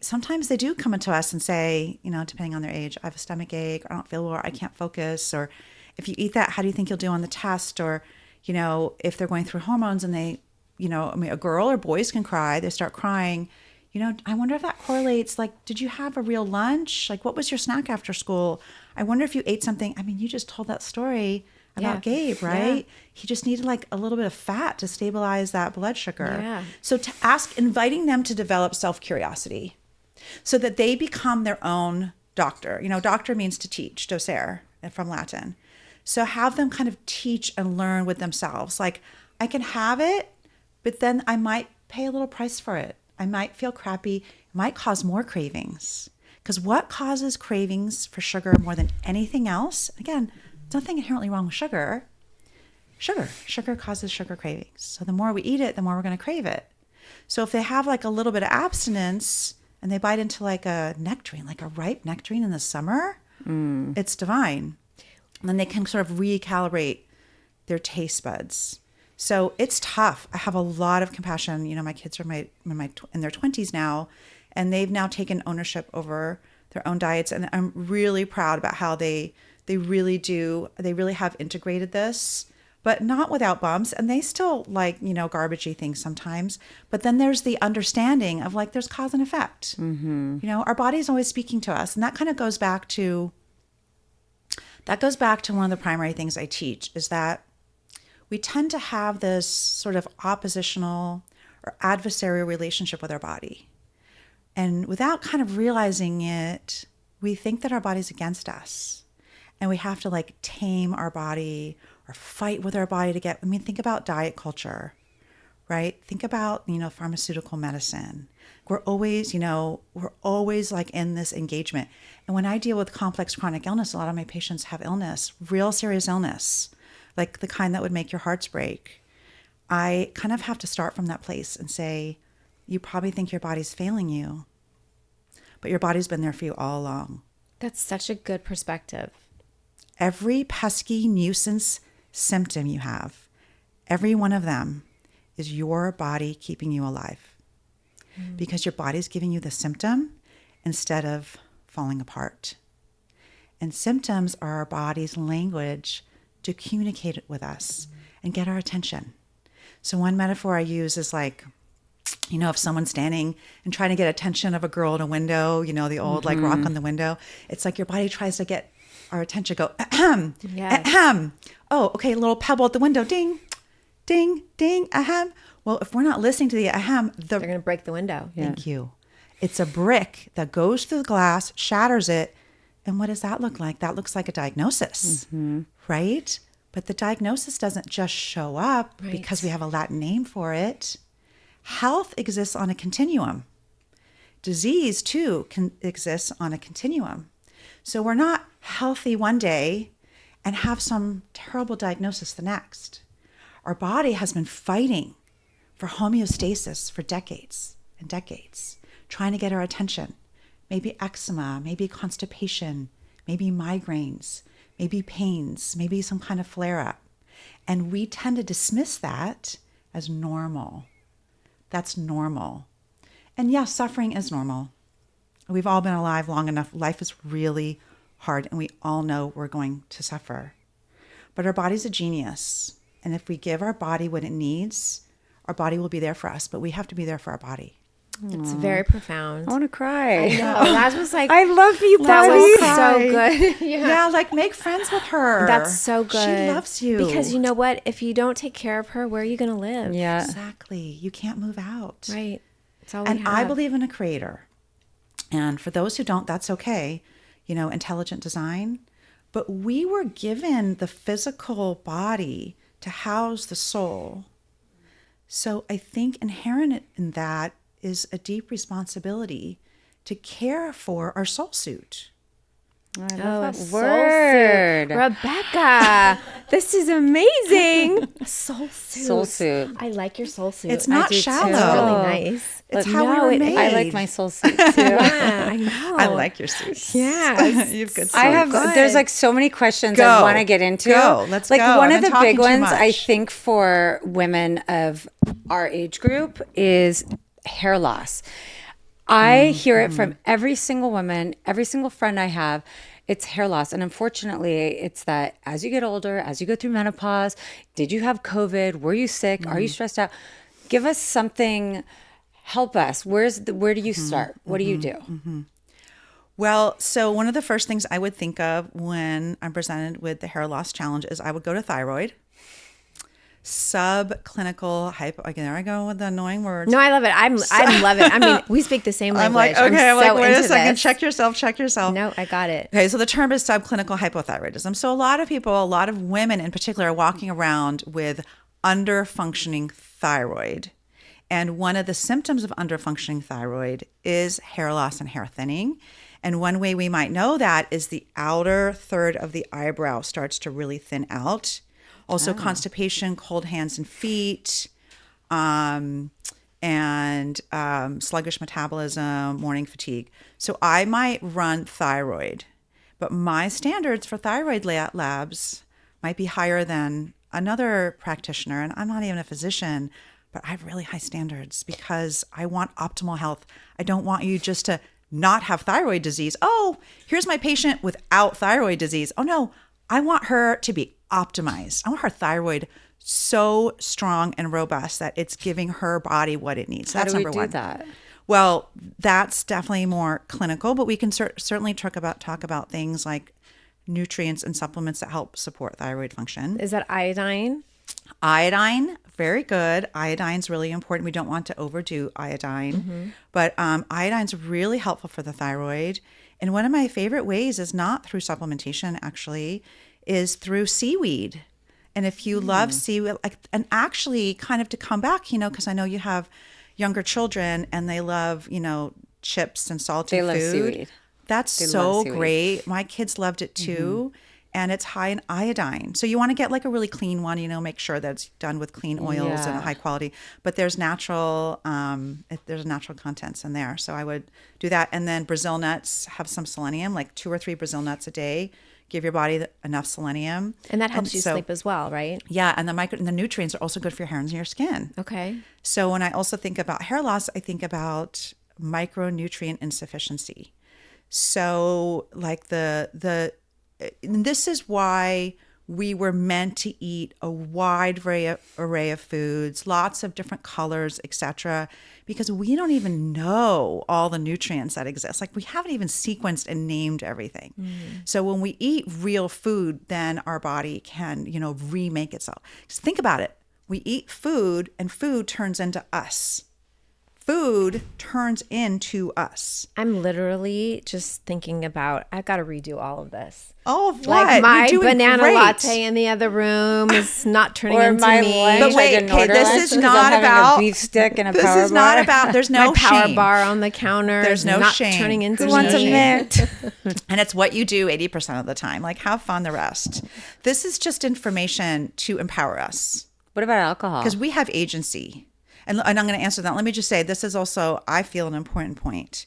sometimes they do come into us and say, depending on their age, I have a stomach ache, or I don't feel well, or I can't focus, or if you eat that, how do you think you'll do on the test? Or, if they're going through hormones and they, a girl or boys can cry, they start crying. I wonder if that correlates. Like, did you have a real lunch? Like, what was your snack after school? I wonder if you ate something. I mean, you just told that story about Gabe, right? Yeah. He just needed like a little bit of fat to stabilize that blood sugar. Yeah. So inviting them to develop self-curiosity so that they become their own doctor. Doctor means to teach, docere, from Latin. So have them kind of teach and learn with themselves. Like, I can have it, but then I might pay a little price for it. I might feel crappy. It might cause more cravings. Because what causes cravings for sugar more than anything else? Again, there's nothing inherently wrong with sugar. Sugar causes sugar cravings. So the more we eat it, the more we're going to crave it. So if they have like a little bit of abstinence and they bite into like a nectarine, like a ripe nectarine in the summer, it's divine. And then they can sort of recalibrate their taste buds. So it's tough. I have a lot of compassion. My kids are in their 20s now, and they've now taken ownership over their own diets. And I'm really proud about how they really have integrated this, but not without bumps. And they still like, garbagey things sometimes. But then there's the understanding of like, there's cause and effect. Our body's always speaking to us. And that kind of goes back to one of the primary things I teach, is that we tend to have this sort of oppositional or adversarial relationship with our body. And without kind of realizing it, we think that our body's against us. And we have to like tame our body or fight with our body to think about diet culture, right? Think about, pharmaceutical medicine. We're always like in this engagement. And when I deal with complex chronic illness, a lot of my patients have illness, real serious illness, like the kind that would make your hearts break. I kind of have to start from that place and say, you probably think your body's failing you, but your body's been there for you all along. That's such a good perspective. Every pesky nuisance symptom you have, Every one of them is your body keeping you alive because your body's giving you the symptom instead of falling apart. And symptoms are our body's language to communicate it with us and get our attention. So one metaphor I use is like, if someone's standing and trying to get attention of a girl in a window, the old like rock on the window, it's like your body tries to get our attention, go, ahem, Yes. ahem. Oh, okay, a little pebble at the window, ding, ding, ding, ahem. Well, if we're not listening to the ahem, They're going to break the window. thank you. It's a brick that goes through the glass, shatters it. And what does that look like? That looks like a diagnosis, right? But the diagnosis doesn't just show up because we have a Latin name for it. Health exists on a continuum. Disease, too, can exist on a continuum. So we're not healthy one day and have some terrible diagnosis the next. Our body has been fighting for homeostasis for decades and decades, trying to get our attention. Maybe eczema, maybe constipation, maybe migraines, maybe pains, maybe some kind of flare-up. And we tend to dismiss that as normal. That's normal. And yes, suffering is normal. We've all been alive long enough. Life is really hard, and we all know we're going to suffer. But our body's a genius. And if we give our body what it needs, our body will be there for us, but we have to be there for our body. It's very profound. I want to cry. I know. Laz was like, I love you, that Bobby. was so good. Yeah, like make friends with her. That's so good. She loves you. Because you know what? If you don't take care of her, where are you going to live? Yeah. Exactly. You can't move out. Right. That's all we And have. I believe in a creator. And for those who don't, that's okay. Intelligent design. But we were given the physical body to house the soul. So I think inherent in that is a deep responsibility to care for our soul suit. I Oh, love a that soul word. suit. Rebecca, this is amazing. A soul suit. Soul suit. I like your soul suit. It's not do too. shallow. It's really nice. It's Look, how we no, were it- made. I like my soul suit too. Yeah, I know. I like your suits. Yes. You've good I have. suits. There's like so many questions Go. I want to get into. Go. Let's like go. one I've of been the talking big too ones I much. think for women of our age group is hair loss. I hear it from every single woman, every single friend I have. It's hair loss. And unfortunately, it's that as you get older, as you go through menopause, did you have COVID? Were you sick? Are you stressed out? Give us something. Help us. Where do you start? What do you do? Well, so one of the first things I would think of when I'm presented with the hair loss challenge is I would go to thyroid. Subclinical hypo. Again, there I go with the annoying words. No, I love it. I love it. I mean, we speak the same I'm language. like, okay, I'm like, so wait a into second. this. Check yourself. No, I got it. Okay, so the term is subclinical hypothyroidism. So a lot of women in particular are walking around with underfunctioning thyroid. And one of the symptoms of underfunctioning thyroid is hair loss and hair thinning. And one way we might know that is the outer third of the eyebrow starts to really thin out. Also constipation, cold hands and feet, and sluggish metabolism, morning fatigue. So I might run thyroid, but my standards for thyroid labs might be higher than another practitioner. And I'm not even a physician, but I have really high standards because I want optimal health. I don't want you just to not have thyroid disease. Oh, here's my patient without thyroid disease. Oh no, I want her to be optimized. I want her thyroid so strong and robust that it's giving her body what it needs. That's How do we number do one. that? Well, that's definitely more clinical, but we can certainly talk about things like nutrients and supplements that help support thyroid function. Is that iodine? Iodine, very good. Iodine's really important. We don't want to overdo iodine, but iodine's really helpful for the thyroid. And one of my favorite ways is not through supplementation, actually, is through seaweed. And if you love seaweed, and actually kind of to come back, because I know you have younger children and they love, chips and salty They food. love seaweed. That's They so love seaweed. great. My kids loved it too. and it's high in iodine. So you want to get like a really clean one, make sure that it's done with clean oils and high quality, but there's natural contents in there. So I would do that. And then Brazil nuts have some selenium, like 2 or 3 Brazil nuts a day. Give your body enough selenium. And that helps you sleep as well, right? Yeah. And the nutrients are also good for your hair and your skin. Okay. So when I also think about hair loss, I think about micronutrient insufficiency. So like this is why we were meant to eat a wide array of foods, lots of different colors, etc., because we don't even know all the nutrients that exist. Like we haven't even sequenced and named everything. So when we eat real food, then our body can, remake itself. Just think about it. We eat food and food turns into us. Food turns into us. I'm literally just thinking about, I've got to redo all of this. Oh, what? Like my You're doing banana great. latte in the other room is not turning Or into my me. lunch, But wait, I didn't okay, order this lunch is because not I'm having about- a beef stick and a This power is not bar. about, there's no my power shame. bar on the counter There's is no not shame. turning into Who me. wants a mint? And it's what you do 80% of the time. Like have fun the rest. This is just information to empower us What about alcohol? because we have agency. And I'm going to answer that. Let me just say, this is also, I feel, an important point,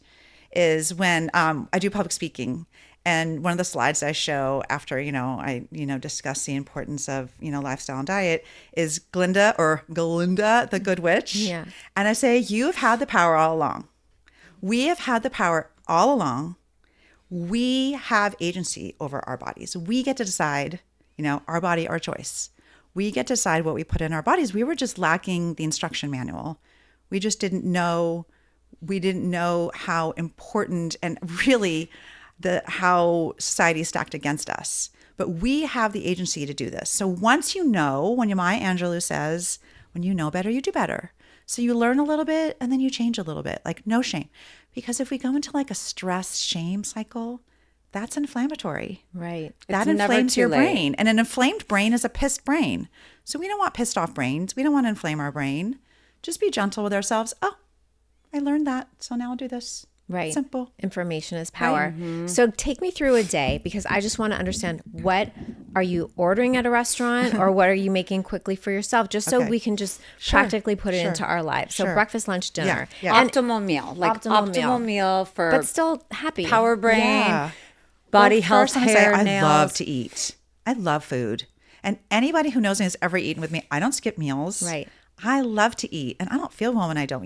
is when I do public speaking. And one of the slides I show after, I discuss the importance of, lifestyle and diet is Glinda the Good Witch. Yeah. And I say, you've had the power all along. We have had the power all along. We have agency over our bodies. We get to decide, our body, our choice. We get to decide what we put in our bodies. We were just lacking the instruction manual. We just didn't know. We didn't know how important and really how society is stacked against us. But we have the agency to do this. So once when Maya Angelou says, when you know better, you do better. So you learn a little bit and then you change a little bit, like no shame. Because if we go into like a stress shame cycle, that's inflammatory. Right. That It's never inflames too your late. brain. And an inflamed brain is a pissed brain. So we don't want pissed off brains. We don't want to inflame our brain. Just be gentle with ourselves. Oh, I learned that. So now I'll do this. Right. Simple. Information is power. So take me through a day because I just want to understand, what are you ordering at a restaurant or what are you making quickly for yourself, just so Okay. we can just practically put it Sure. into our lives. So Sure. breakfast, lunch, dinner. Yeah. And, optimal meal, like Optimal optimal meal. meal for but still happy. power brain, Yeah. body Well, health, first I'm gonna say, hair, I nails. love to eat. I love food. And anybody who knows me has ever eaten with me. I don't skip meals. Right. I love to eat, and I don't feel well when I don't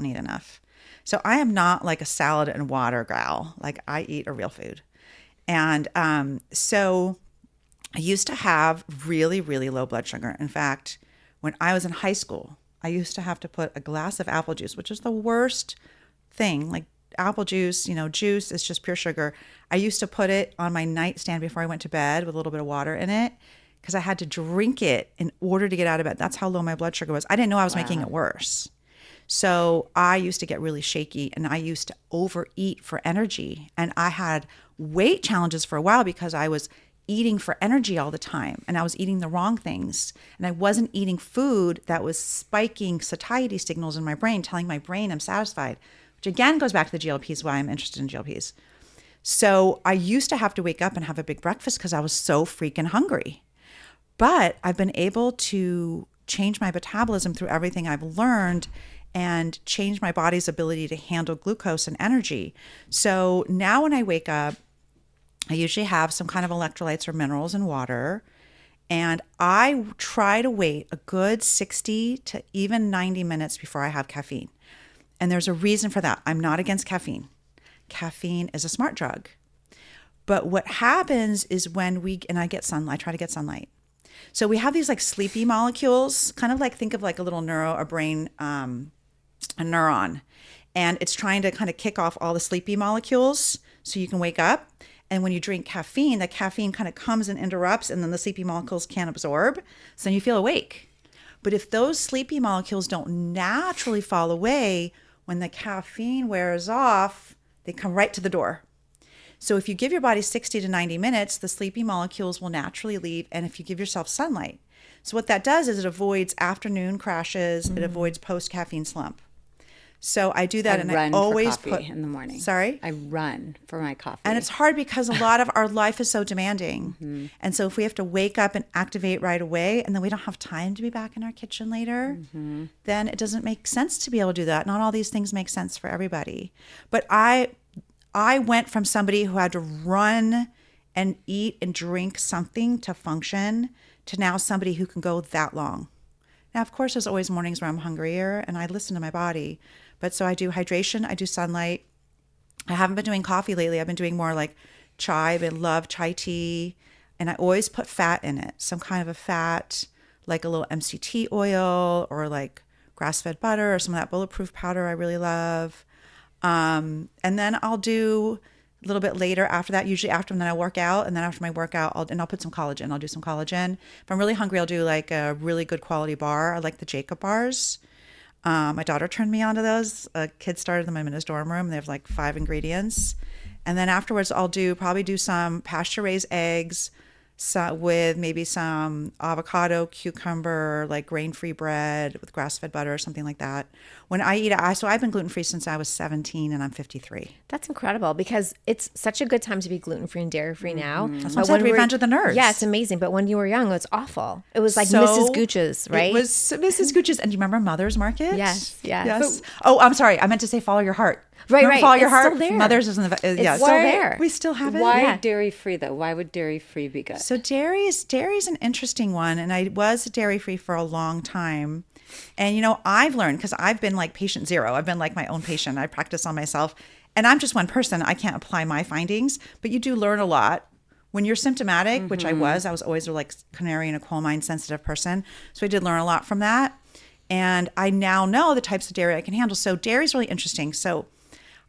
eat enough. So I am not like a salad and water gal. Like I eat a real food. And so I used to have really, really low blood sugar. In fact, when I was in high school, I used to have to put a glass of apple juice, which is the worst thing. Like apple juice, juice is just pure sugar. I used to put it on my nightstand before I went to bed with a little bit of water in it because I had to drink it in order to get out of bed. That's how low my blood sugar was. I didn't know I was making it worse. So I used to get really shaky and I used to overeat for energy. And I had weight challenges for a while because I was eating for energy all the time and I was eating the wrong things. And I wasn't eating food that was spiking satiety signals in my brain, telling my brain I'm satisfied, which again goes back to the GLPs, why I'm interested in GLPs. So I used to have to wake up and have a big breakfast because I was so freaking hungry. But I've been able to change my metabolism through everything I've learned and change my body's ability to handle glucose and energy. So now when I wake up, I usually have some kind of electrolytes or minerals and water. And I try to wait a good 60 to even 90 minutes before I have caffeine. And there's a reason for that. I'm not against caffeine. Caffeine is a smart drug. But what happens is and I get sunlight, I try to get sunlight. So we have these like sleepy molecules, kind of like, think of like a little a neuron, and it's trying to kind of kick off all the sleepy molecules so you can wake up. And when you drink caffeine, the caffeine kind of comes and interrupts, and then the sleepy molecules can't absorb. So then you feel awake. But if those sleepy molecules don't naturally fall away, when the caffeine wears off, they come right to the door. So if you give your body 60 to 90 minutes, the sleepy molecules will naturally leave. And if you give yourself sunlight. So what that does is it avoids afternoon crashes. It avoids post-caffeine slump. So I do that, I and run I always for coffee put in the morning. Sorry? I run for my coffee. And it's hard because a lot of our life is so demanding. And so if we have to wake up and activate right away, and then we don't have time to be back in our kitchen later, then it doesn't make sense to be able to do that. Not all these things make sense for everybody. But I went from somebody who had to run and eat and drink something to function to now somebody who can go that long. Now, of course, there's always mornings where I'm hungrier and I listen to my body. But so I do hydration, I do sunlight. I haven't been doing coffee lately. I've been doing more like chai. I love chai tea. And I always put fat in it, some kind of a fat, like a little MCT oil or like grass-fed butter or some of that bulletproof powder I really love. And then I'll do a little bit later after that, usually after, and then I work out. And then after my workout, I'll put some collagen. I'll do some collagen. If I'm really hungry, I'll do like a really good quality bar. I like the Jacob bars. My daughter turned me on to those. A kid started them in his dorm room. They have like 5 ingredients. And then afterwards, I'll probably do some pasture-raised eggs with maybe some avocado, cucumber, like grain-free bread with grass-fed butter or something like that. When I eat, so I've been gluten-free since I was 17 and I'm 53. That's incredible because it's such a good time to be gluten-free and dairy-free now. That's what I said, Revenge of the Nerds. Yeah, it's amazing. But when you were young, it's awful. It was like So, Mrs. Gooch's, right? It was Mrs. Gooch's. And do you remember Mother's Market? Yes. Yes. Oh, I'm sorry. I meant to say Follow Your Heart. Right, Remember right. Follow Your It's Heart? still there. Mother's is in the It's still there. We still have it. Why Yeah. dairy-free, though? Why would dairy-free be good? So dairy's an interesting one, and I was dairy-free for a long time. And I've learned, because I've been like patient zero. I've been like my own patient. I practice on myself, and I'm just one person. I can't apply my findings, but you do learn a lot. When you're symptomatic, which I was always a like canary in a coal mine sensitive person. So I did learn a lot from that. And I now know the types of dairy I can handle. So dairy's really interesting. So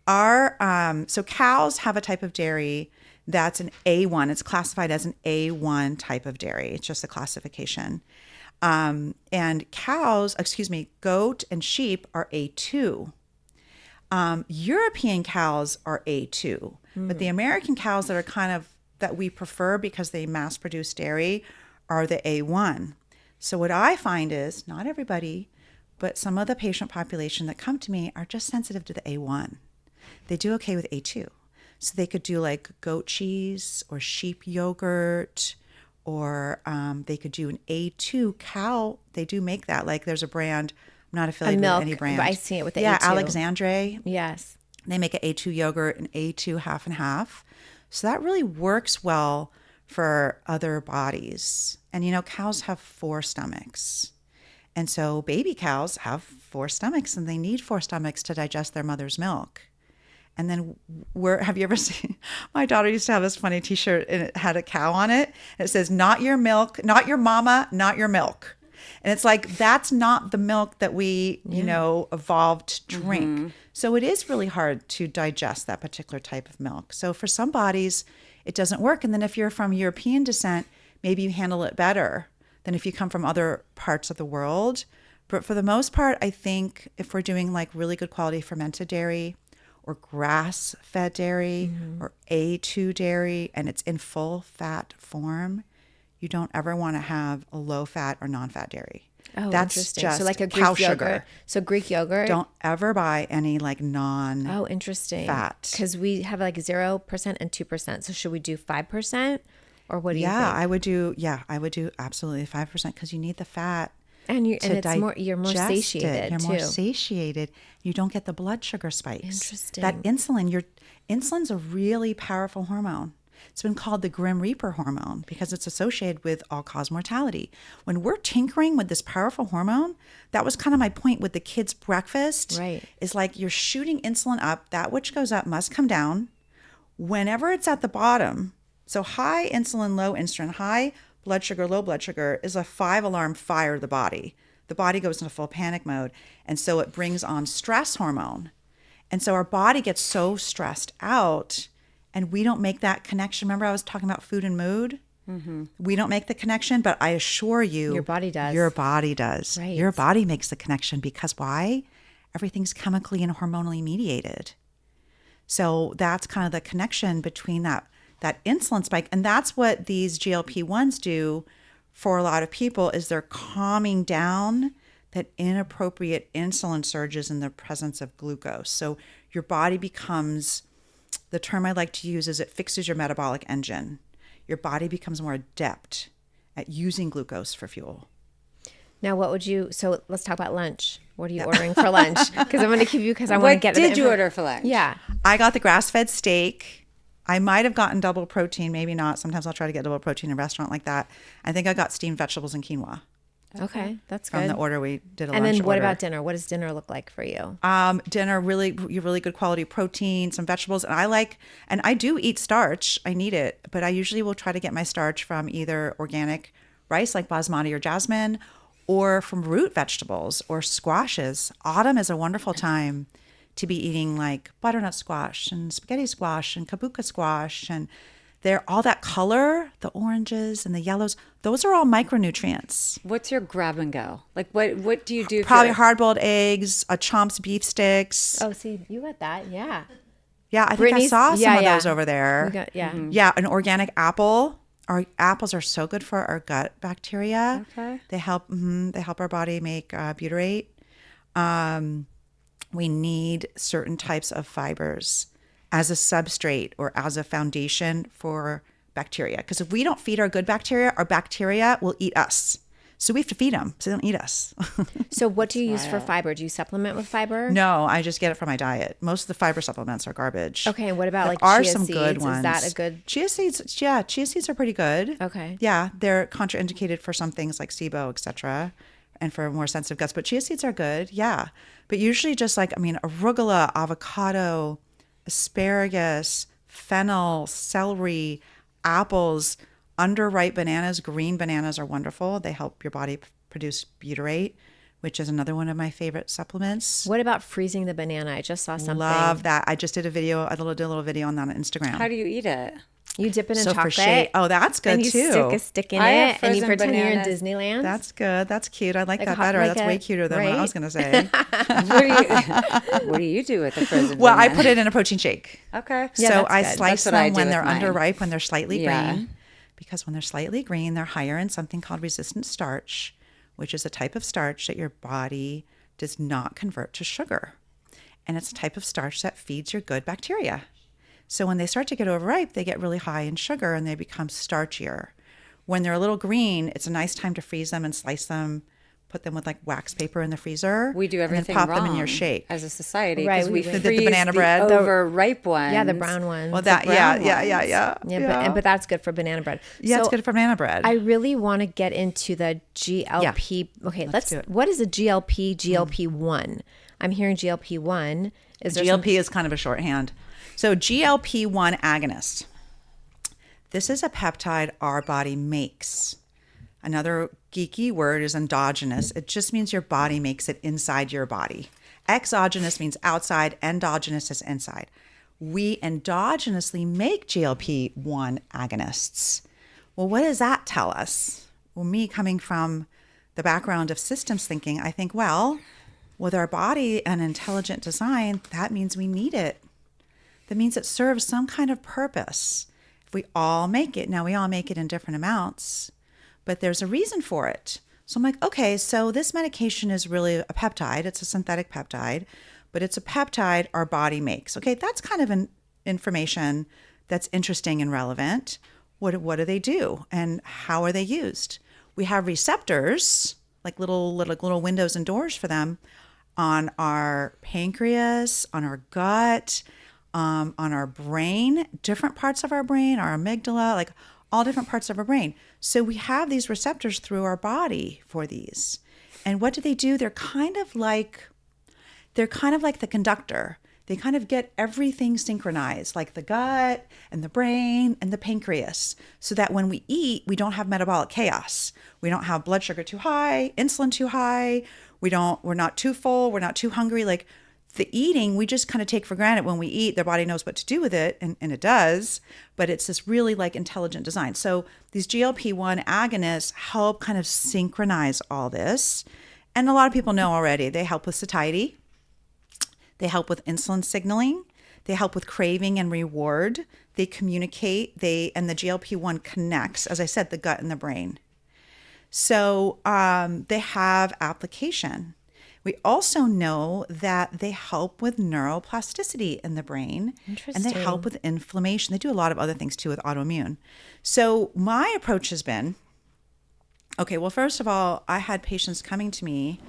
so cows have a type of dairy that's an A1. It's classified as an A1 type of dairy. It's just a classification. And goat and sheep are A2. European cows are A2, but the American cows that we prefer because they mass produce dairy are the A1. So what I find is not everybody, but some of the patient population that come to me are just sensitive to the A1. They do okay with A2. So they could do like goat cheese or sheep yogurt, or they could do an A2 cow. They do make that. Like there's a brand, I'm not affiliated with any brand. I see it with the A2. A2. Alexandre. Yes. They make an A2 yogurt and A2 half and half. So that really works well for other bodies. And cows have 4 stomachs. And so baby cows have 4 stomachs, and they need 4 stomachs to digest their mother's milk. And then have you ever seen, my daughter used to have this funny t-shirt and it had a cow on it. And it says, not your milk, not your mama, not your milk. And it's like, that's not the milk that we, evolved to drink. So it is really hard to digest that particular type of milk. So for some bodies, it doesn't work. And then if you're from European descent, maybe you handle it better than if you come from other parts of the world. But for the most part, I think if we're doing like really good quality fermented dairy, or grass-fed dairy, or A2 dairy, and it's in full fat form, you don't ever want to have a low-fat or non-fat dairy. Oh, That's interesting. just So like a Greek cow yogurt. sugar. So Greek yogurt. Don't ever buy any like Oh, interesting. fat. Because we have like 0% and 2%. So should we do 5%? Or what do you think? I would do absolutely 5% because you need the fat. And you're to more satiated You're too. more satiated. You don't get the blood sugar spikes. Interesting. That insulin's a really powerful hormone. It's been called the Grim Reaper hormone because it's associated with all-cause mortality. When we're tinkering with this powerful hormone, that was kind of my point with the kids' breakfast. Right. Is like you're shooting insulin up. That which goes up must come down. Whenever it's at the bottom, so high insulin, low insulin, high blood sugar, low blood sugar is a 5-alarm fire to the body. The body goes into full panic mode. And so it brings on stress hormone. And so our body gets so stressed out and we don't make that connection. Remember I was talking about food and mood? Mm-hmm. We don't make the connection, but I assure you. Your body does. Your body does. Right. Your body makes the connection because why? Everything's chemically and hormonally mediated. So that's kind of the connection between that insulin spike. And that's what these GLP-1s do for a lot of people is they're calming down that inappropriate insulin surges in the presence of glucose. So your body becomes, the term I like to use is it fixes your metabolic engine. Your body becomes more adept at using glucose for fuel. Now, so let's talk about lunch. What are you ordering for lunch? Because I'm going to keep you, because I want to get What did you order for lunch? Yeah. I got the grass-fed steak. I might have gotten double protein, maybe not. Sometimes I'll try to get double protein in a restaurant like that. I think I got steamed vegetables and quinoa. Okay, that's good. From the order we did a and lunch then what order. about dinner? What does dinner look like for you? Dinner, really good quality protein, some vegetables. And I do eat starch. I need it, but I usually will try to get my starch from either organic rice like basmati or jasmine, or from root vegetables or squashes. Autumn is a wonderful time to be eating like butternut squash and spaghetti squash and kabuka squash, and they're all that color, the oranges and the yellows. Those are all micronutrients. What's your grab and go? Like what do you do? Probably hard-boiled eggs, a Chomps beef sticks. Oh, see, you got that. Yeah. Yeah, I think I Brittany's- saw some of yeah. those over there. Yeah. Yeah, an organic apple. Our apples are so good for our gut bacteria. Okay. They help our body make butyrate. We need certain types of fibers as a substrate or as a foundation for bacteria. Because if we don't feed our good bacteria, our bacteria will eat us. So we have to feed them so they don't eat us. So what do you use for fiber? Do you supplement with fiber? No, I just get it from my diet. Most of the fiber supplements are garbage. Okay, and what about There like are chia some seeds? good ones. Is that a good? Chia seeds? Yeah, chia seeds are pretty good. Okay. Yeah, they're contraindicated for some things like SIBO, etc., and for more sensitive guts. But chia seeds are good. Yeah, but usually just like arugula, avocado, asparagus, fennel, celery, apples. Underripe bananas, green bananas are wonderful. They help your body produce butyrate, which is another one of my favorite supplements. What about freezing the banana? I just saw something. Love that. I just did a little video on that on Instagram. How do you eat it? You dip it in So for chocolate. shade, oh, that's good and you too. stick a stick in I have it, and you frozen pretend you're in bananas. Disneyland. That's good. That's cute. I like that hot- better. like That's a- way cuter than what I right? was going to say. What do you do with the frozen Well, I banana? put it in a protein shake. Okay. Yeah, So that's I good. slice That's what I them do when with they're mine. underripe, when they're slightly Yeah. green. Because when they're slightly green, they're higher in something called resistant starch, which is a type of starch that your body does not convert to sugar. And it's a type of starch that feeds your good bacteria. So when they start to get overripe, they get really high in sugar and they become starchier. When they're a little green, it's a nice time to freeze them and slice them, put them with like wax paper in the freezer. We do everything and then pop wrong them in your shake. as a society Right, because we we do. freeze The banana bread. the overripe ones. yeah, the brown ones. Well, that, brown yeah. But that's good for banana bread. Yeah, it's So good for banana bread. I really want to get into the GLP. Okay, do it. what is a GLP-1? I'm hearing GLP-1. Is there GLP is kind of a shorthand. So GLP-1 agonist. This is a peptide our body makes. Another geeky word is endogenous. It just means your body makes it inside your body. Exogenous means outside, endogenous is inside. We endogenously make GLP-1 agonists. Well, what does that tell us? Well, me coming from the background of systems thinking, I think, well, with our body and intelligent design, that means we need it. That means it serves some kind of purpose. If we all make it, now we all make it in different amounts, but there's a reason for it. So I'm like, okay, so this medication is really a peptide. It's a synthetic peptide, but it's a peptide our body makes. Okay, that's kind of an information that's interesting and relevant. What do they do and how are they used? We have receptors, like little windows and doors for them on our pancreas, on our gut, on our brain, different parts of our brain, our amygdala, like all different parts of our brain. So we have these receptors through our body for these. And what do? They're kind of like the conductor. They kind of get everything synchronized, like the gut and the brain and the pancreas, so that when we eat, we don't have metabolic chaos. We don't have blood sugar too high, insulin too high. We're not too full. We're not too hungry. Like the eating, we just kind of take for granted. When we eat, their body knows what to do with it, and it does, but it's this really like intelligent design. So these GLP-1 agonists help kind of synchronize all this. And a lot of people know already, they help with satiety. They help with insulin signaling. They help with craving and reward. They communicate, and the GLP-1 connects, as I said, the gut and the brain. So they have application. We also know that they help with neuroplasticity in the brain. And they help with inflammation. They do a lot of other things too with autoimmune. So my approach has been, okay, well, first of all, I had patients coming to me,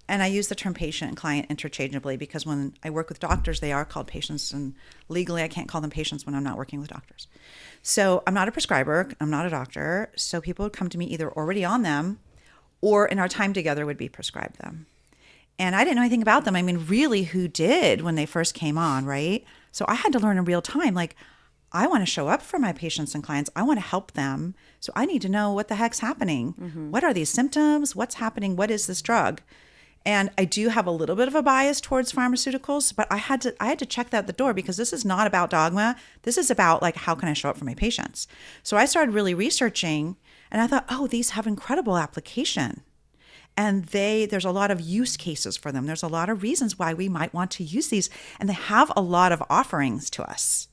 and I use the term patient and client interchangeably because when I work with doctors, they are called patients, and legally I can't call them patients when I'm not working with doctors. So I'm not a prescriber, I'm not a doctor. So people would come to me either already on them or in our time together would be prescribed them. And I didn't know anything about them. I mean, really, who did when they first came on, right? So I had to learn in real time, like, I want to show up for my patients and clients. I want to help them. So I need to know what the heck's happening. Mm-hmm. What are these symptoms? What's happening? What is this drug? And I do have a little bit of a bias towards pharmaceuticals, but I had to check that at the door because this is not about dogma. This is about like, how can I show up for my patients? So I started really researching and I thought, oh, these have incredible application. And there's a lot of use cases for them. There's a lot of reasons why we might want to use these. And they have a lot of offerings to us.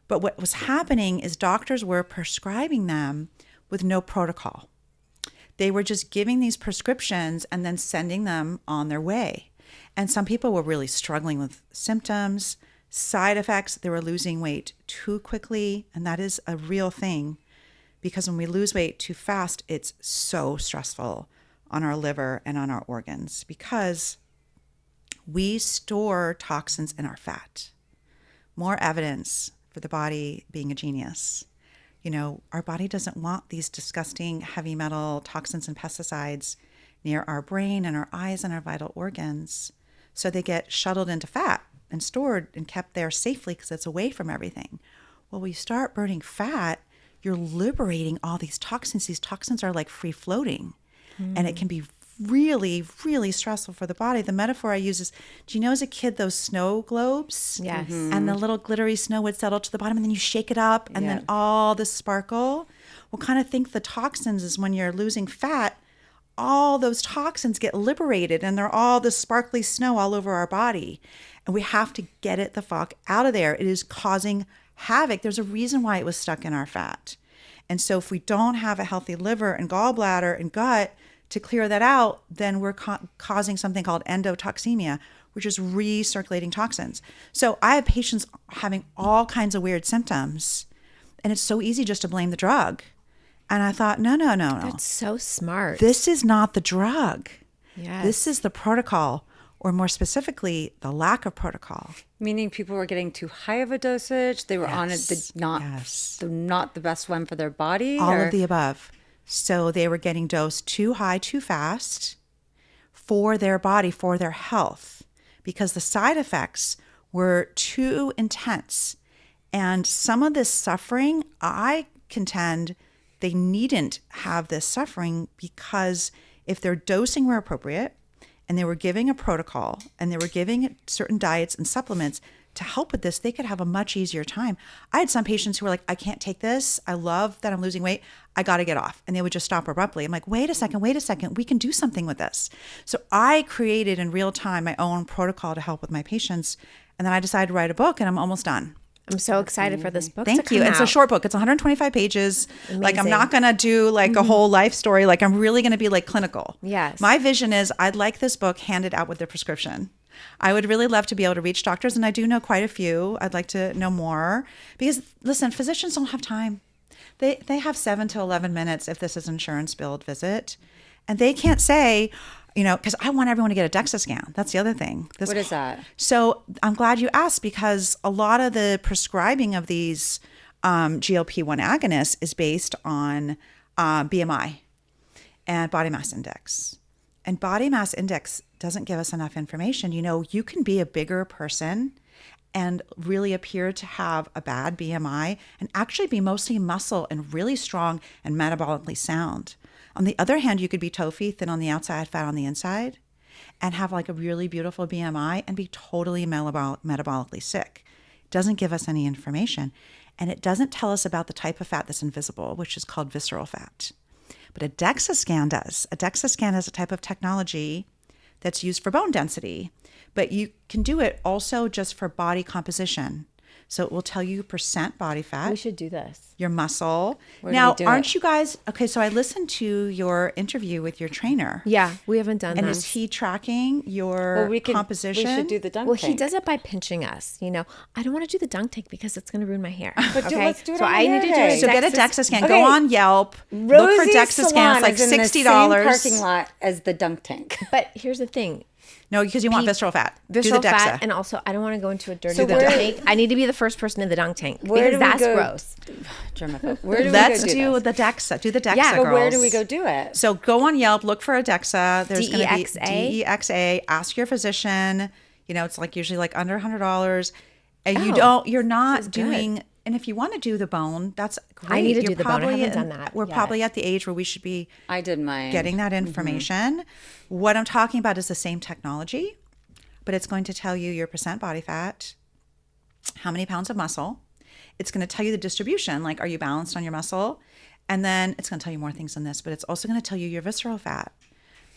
But what was happening is doctors were prescribing them with no protocol. They were just giving these prescriptions and then sending them on their way. And some people were really struggling with symptoms, side effects. They were losing weight too quickly. And that is a real thing because when we lose weight too fast, it's so stressful on our liver and on our organs because we store toxins in our fat. More evidence for the body being a genius. You know, our body doesn't want these disgusting heavy metal toxins and pesticides near our brain and our eyes and our vital organs. So they get shuttled into fat and stored and kept there safely because it's away from everything. Well, when you start burning fat, you're liberating all these toxins. These toxins are like free floating. And it can be really, really stressful for the body. The metaphor I use is, do you know as a kid those snow globes? Yes. Mm-hmm. And the little glittery snow would settle to the bottom and then you shake it up and then all this sparkle. Well, kind of think the toxins is when you're losing fat, all those toxins get liberated and they're all this sparkly snow all over our body. And we have to get it the fuck out of there. It is causing havoc. There's a reason why it was stuck in our fat. And so if we don't have a healthy liver and gallbladder and gut to clear that out, then we're causing something called endotoxemia, which is recirculating toxins. So I have patients having all kinds of weird symptoms, and it's so easy just to blame the drug. And I thought, no. That's so smart. This is not the drug. Yes. This is the protocol, or more specifically, the lack of protocol. Meaning people were getting too high of a dosage. They were on not the best one for their body. All of the above. So they were getting dosed too high, too fast for their body, for their health, because the side effects were too intense. And some of this suffering, I contend they needn't have this suffering because if their dosing were appropriate and they were giving a protocol and they were giving certain diets and supplements to help with this, they could have a much easier time. I had some patients who were like, I can't take this. I love that I'm losing weight. I got to get off. And they would just stop abruptly. I'm like, wait a second. We can do something with this. So I created in real time my own protocol to help with my patients. And then I decided to write a book and I'm almost done. I'm so excited for this book. Thank you. It's a short book. It's 125 pages. Amazing. Like I'm not going to do like a whole life story. Like I'm really going to be like clinical. Yes. My vision is I'd like this book handed out with the prescription. I would really love to be able to reach doctors, and I do know quite a few. I'd like to know more because, listen, physicians don't have time. They have 7 to 11 minutes if this is insurance billed visit, and they can't say, you know, because I want everyone to get a DEXA scan. That's the other thing. What is that? So I'm glad you asked because a lot of the prescribing of these GLP-1 agonists is based on BMI and body mass index. And body mass index doesn't give us enough information. You know, you can be a bigger person and really appear to have a bad BMI and actually be mostly muscle and really strong and metabolically sound. On the other hand, you could be TOFI, thin on the outside, fat on the inside, and have like a really beautiful BMI and be totally metabolically sick. It doesn't give us any information. And it doesn't tell us about the type of fat that's invisible, which is called visceral fat. But a DEXA scan does. A DEXA scan is a type of technology that's used for bone density, but you can do it also just for body composition. So it will tell you percent body fat. We should do this. Your muscle. Where do Now, we do aren't it? you guys okay? So I listened to your interview with your trainer. Yeah, we haven't done And that. is he tracking your Well, we composition? should do the dunk Well, tank. he does it by pinching us. You know, I don't want to do the dunk tank because it's going to ruin my hair. But let's do it so on I hair need to do day. a So get a DEXA scan. Go Okay. on Yelp. Look for Rosie's DEXA scans. salon Like is in the $60. same parking lot as the dunk tank. But here's the thing. No, because you want visceral fat. Visceral do the DEXA. fat, and also I don't want to go into a dirty So dunk where- tank. I need to be the first person in the dunk tank Where because do we that's go? gross. Germaphobe. Where do we Let's go do do this? the DEXA. Do the DEXA, Yeah, girls. but Where do we go do it? So go on Yelp, look for a DEXA. There's going to be DEXA? DEXA. Ask your physician. You know, it's like usually like under $100. And Oh, you're not good. doing, and if you want to do the bone, that's great. I need to You're do the bone. I probably haven't in- done that We're yet. probably at the age where we should be I did mine. getting that information. What I'm talking about is the same technology, but it's going to tell you your percent body fat, how many pounds of muscle. It's going to tell you the distribution, like are you balanced on your muscle? And then it's going to tell you more things than this, but it's also going to tell you your visceral fat,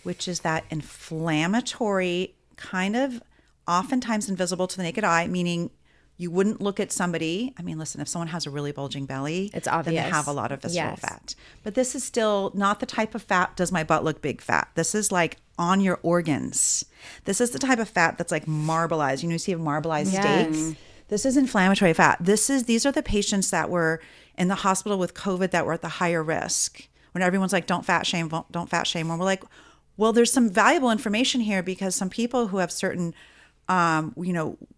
which is that inflammatory kind of oftentimes invisible to the naked eye, meaning you wouldn't look at somebody. I mean, listen, if someone has a really bulging belly, It's then they obvious. have a lot of visceral Yes. fat. But this is still not the type of fat, does my butt look big fat? This is like on your organs. This is the type of fat that's like marbleized. You know, you see marbleized steaks. This is inflammatory fat. These are the patients that were in the hospital with COVID that were at the higher risk. When everyone's like, don't fat shame, don't fat shame. When we're like, well, there's some valuable information here because some people who have certain,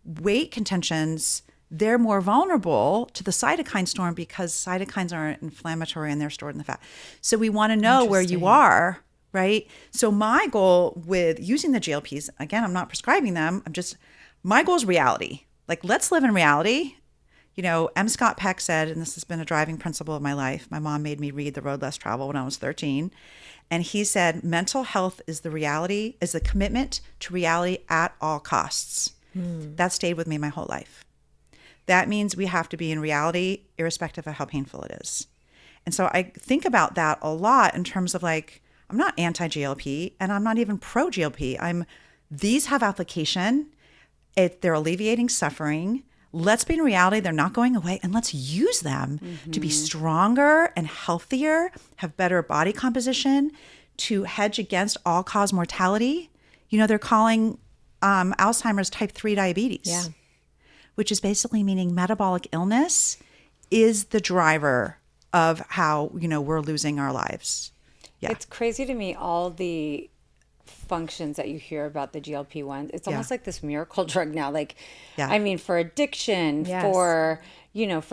weight contentions, they're more vulnerable to the cytokine storm because cytokines are inflammatory and they're stored in the fat. So we want to know where you are, right? So my goal with using the GLPs, again, I'm not prescribing them. My goal is reality. Like, let's live in reality. You know, M. Scott Peck said, and this has been a driving principle of my life. My mom made me read The Road Less Traveled when I was 13. And he said, mental health is the commitment to reality at all costs. That stayed with me my whole life. That means we have to be in reality, irrespective of how painful it is. And so I think about that a lot in terms of like, I'm not anti-GLP and I'm not even pro-GLP. These have application. They're alleviating suffering. Let's be in reality. They're not going away. And let's use them to be stronger and healthier, have better body composition, to hedge against all-cause mortality. You know, they're calling Alzheimer's type 3 diabetes, which is basically meaning metabolic illness is the driver of how, we're losing our lives. Yeah. It's crazy to me, all the functions that you hear about the GLP-1s. It's almost like this miracle drug now. Like, I mean, for addiction, Yes. for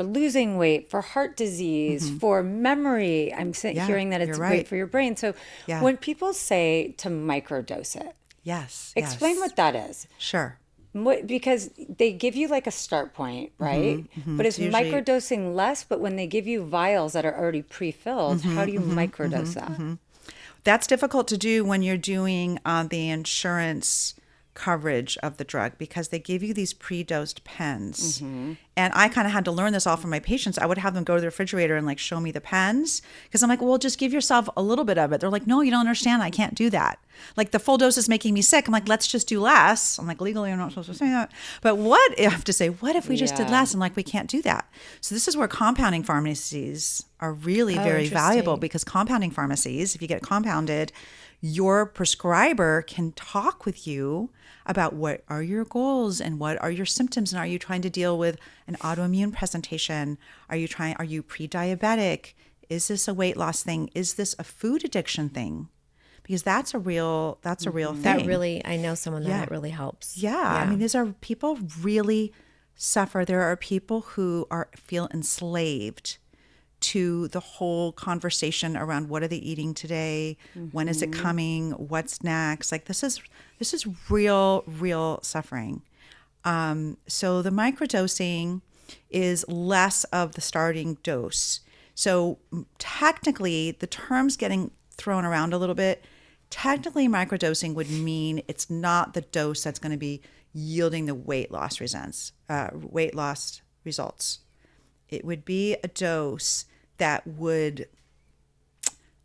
losing weight, for heart disease, for memory. I'm hearing that it's you're great right. for your brain. So when people say to microdose it, Yes. explain what that is. Sure. Because they give you like a start point, right? But it's usually- microdosing less, but when they give you vials that are already pre-filled, how do you microdose that? That's difficult to do when you're doing the insurance coverage of the drug because they give you these pre-dosed pens. And I kind of had to learn this all from my patients. I would have them go to the refrigerator and like show me the pens because I'm like, well, just give yourself a little bit of it. They're like, no, you don't understand. I can't do that. Like the full dose is making me sick. I'm like, let's just do less. I'm like, legally, I'm not supposed to say that. But what if we just did less? I'm like, we can't do that. So this is where compounding pharmacies are really very valuable because compounding pharmacies, if you get compounded, your prescriber can talk with you about what are your goals and what are your symptoms and are you trying to deal with an autoimmune presentation? Are you pre-diabetic? Is this a weight loss thing? Is this a food addiction thing? Because that's a real thing. That really, I know someone that it really helps. Yeah. I mean, these are people really suffer. There are people who feel enslaved to the whole conversation around what are they eating today? When is it coming? What's next? Like this is real suffering. So the microdosing is less of the starting dose. So technically the term's getting thrown around a little bit. Technically microdosing would mean it's not the dose that's going to be yielding the weight loss results. It would be a dose that would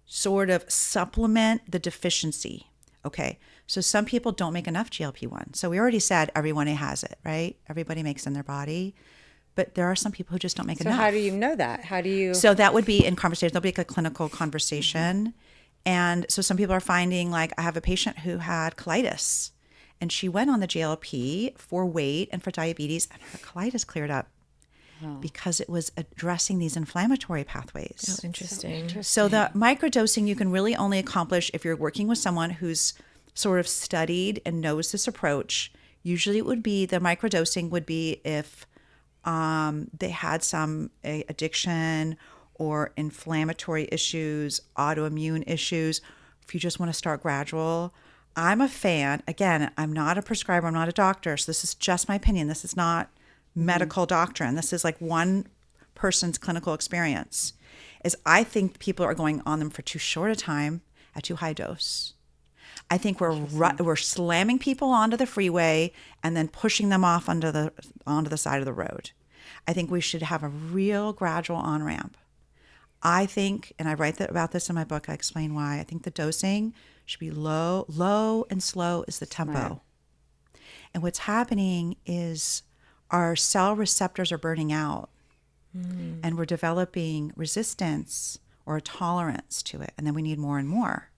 sort of supplement the deficiency. Okay. So some people don't make enough GLP-1. So we already said everyone has it, right? Everybody makes in their body. but there are some people who just don't make So enough. how do you know that? How do you? So that would be in conversation. There'll be like a clinical conversation. And so some people are finding, like, I have a patient who had colitis and she went on the GLP for weight and for diabetes, and her colitis cleared up because it was addressing these inflammatory pathways. Oh, interesting. So the microdosing you can really only accomplish if you're working with someone who's sort of studied and knows this approach. Usually it would be, the microdosing would be if they had some addiction or inflammatory issues, autoimmune issues. If you just want to start gradual, I'm a fan. Again, I'm not a prescriber. I'm not a doctor. So this is just my opinion. This is not medical doctrine. This is like one person's clinical experience. Is I think people are going on them for too short a time at too high dose. I think we're slamming people onto the freeway and then pushing them off onto the side of the road. I think we should have a real gradual on-ramp. I think, and I write about this in my book, I explain why. I think the dosing should be low and slow is the tempo. Right. And what's happening is our cell receptors are burning out and we're developing resistance or a tolerance to it. And then we need more and more.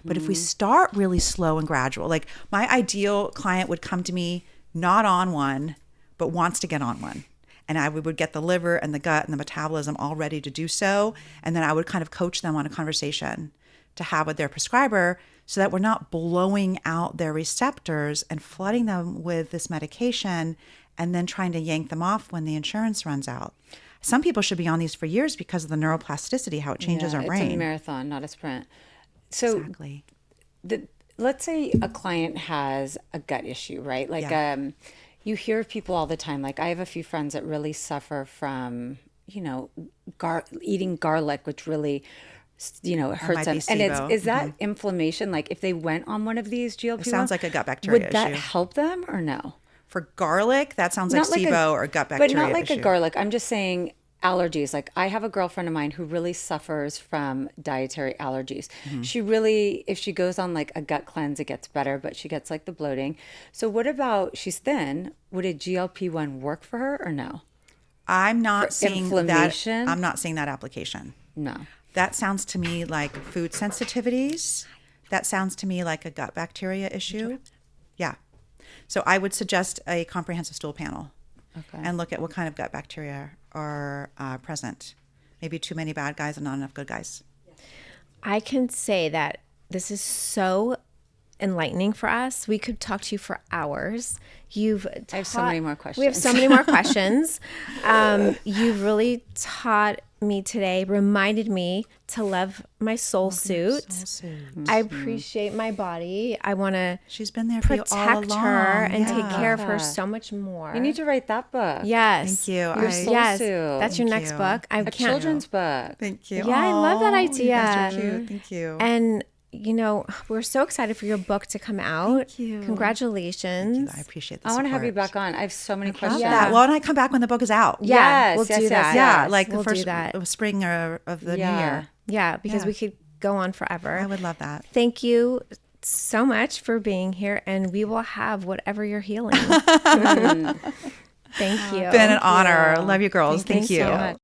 But if we start really slow and gradual, like my ideal client would come to me not on one, but wants to get on one. And we would get the liver and the gut and the metabolism all ready to do so. And then I would kind of coach them on a conversation to have with their prescriber so that we're not blowing out their receptors and flooding them with this medication and then trying to yank them off when the insurance runs out. Some people should be on these for years because of the neuroplasticity, how it changes our brain. It's a marathon, not a sprint. So Exactly. let's say a client has a gut issue, right? Like you hear of people all the time. Like I have a few friends that really suffer from, eating garlic, which really, hurts them. And is that inflammation? Like if they went on one of these GLP-1, It sounds like a gut bacteria would that issue. help them or no? For garlic, that sounds like Not like SIBO or gut bacteria But not like issue. a garlic. I'm just saying allergies. Like I have a girlfriend of mine who really suffers from dietary allergies. She really, if she goes on like a gut cleanse, it gets better, but she gets like the bloating. So what about, she's thin, would a GLP-1 work for her or no? I'm not seeing inflammation? that. I'm not seeing that application. No. That sounds to me like food sensitivities. That sounds to me like a gut bacteria issue. Yeah. So I would suggest a comprehensive stool panel and look at what kind of gut bacteria are present. Maybe too many bad guys and not enough good guys. I can say that this is so enlightening for us. We could talk to you for hours. I have so many more questions. We have so many more questions. You've really taught me today, reminded me to love my soul suit. I appreciate my body. I want to She's been there for you all protect along. her and Yeah. take care of her so much more. You need to write that book. Yes. Thank you. Your soul Yes. suit. That's your Thank next you. book. I A children's book. Thank you. Yeah, I love that Aw, idea. You guys are cute. Thank you. And we're so excited for your book to come out. Thank you. Congratulations. I appreciate the I want to have you support. back on. I have so many Love questions. that. Well, when I come back when the book is out. Yeah, Yes, we'll yes, do yes, that. Yeah, like we'll the first do that. spring of the new Yeah. year. Yeah, because Yeah. we could go on forever. I would love that. Thank you so much for being here, and we will have whatever you're healing. Thank you. Been an honor. Love you girls. Thank Thank you you. so much.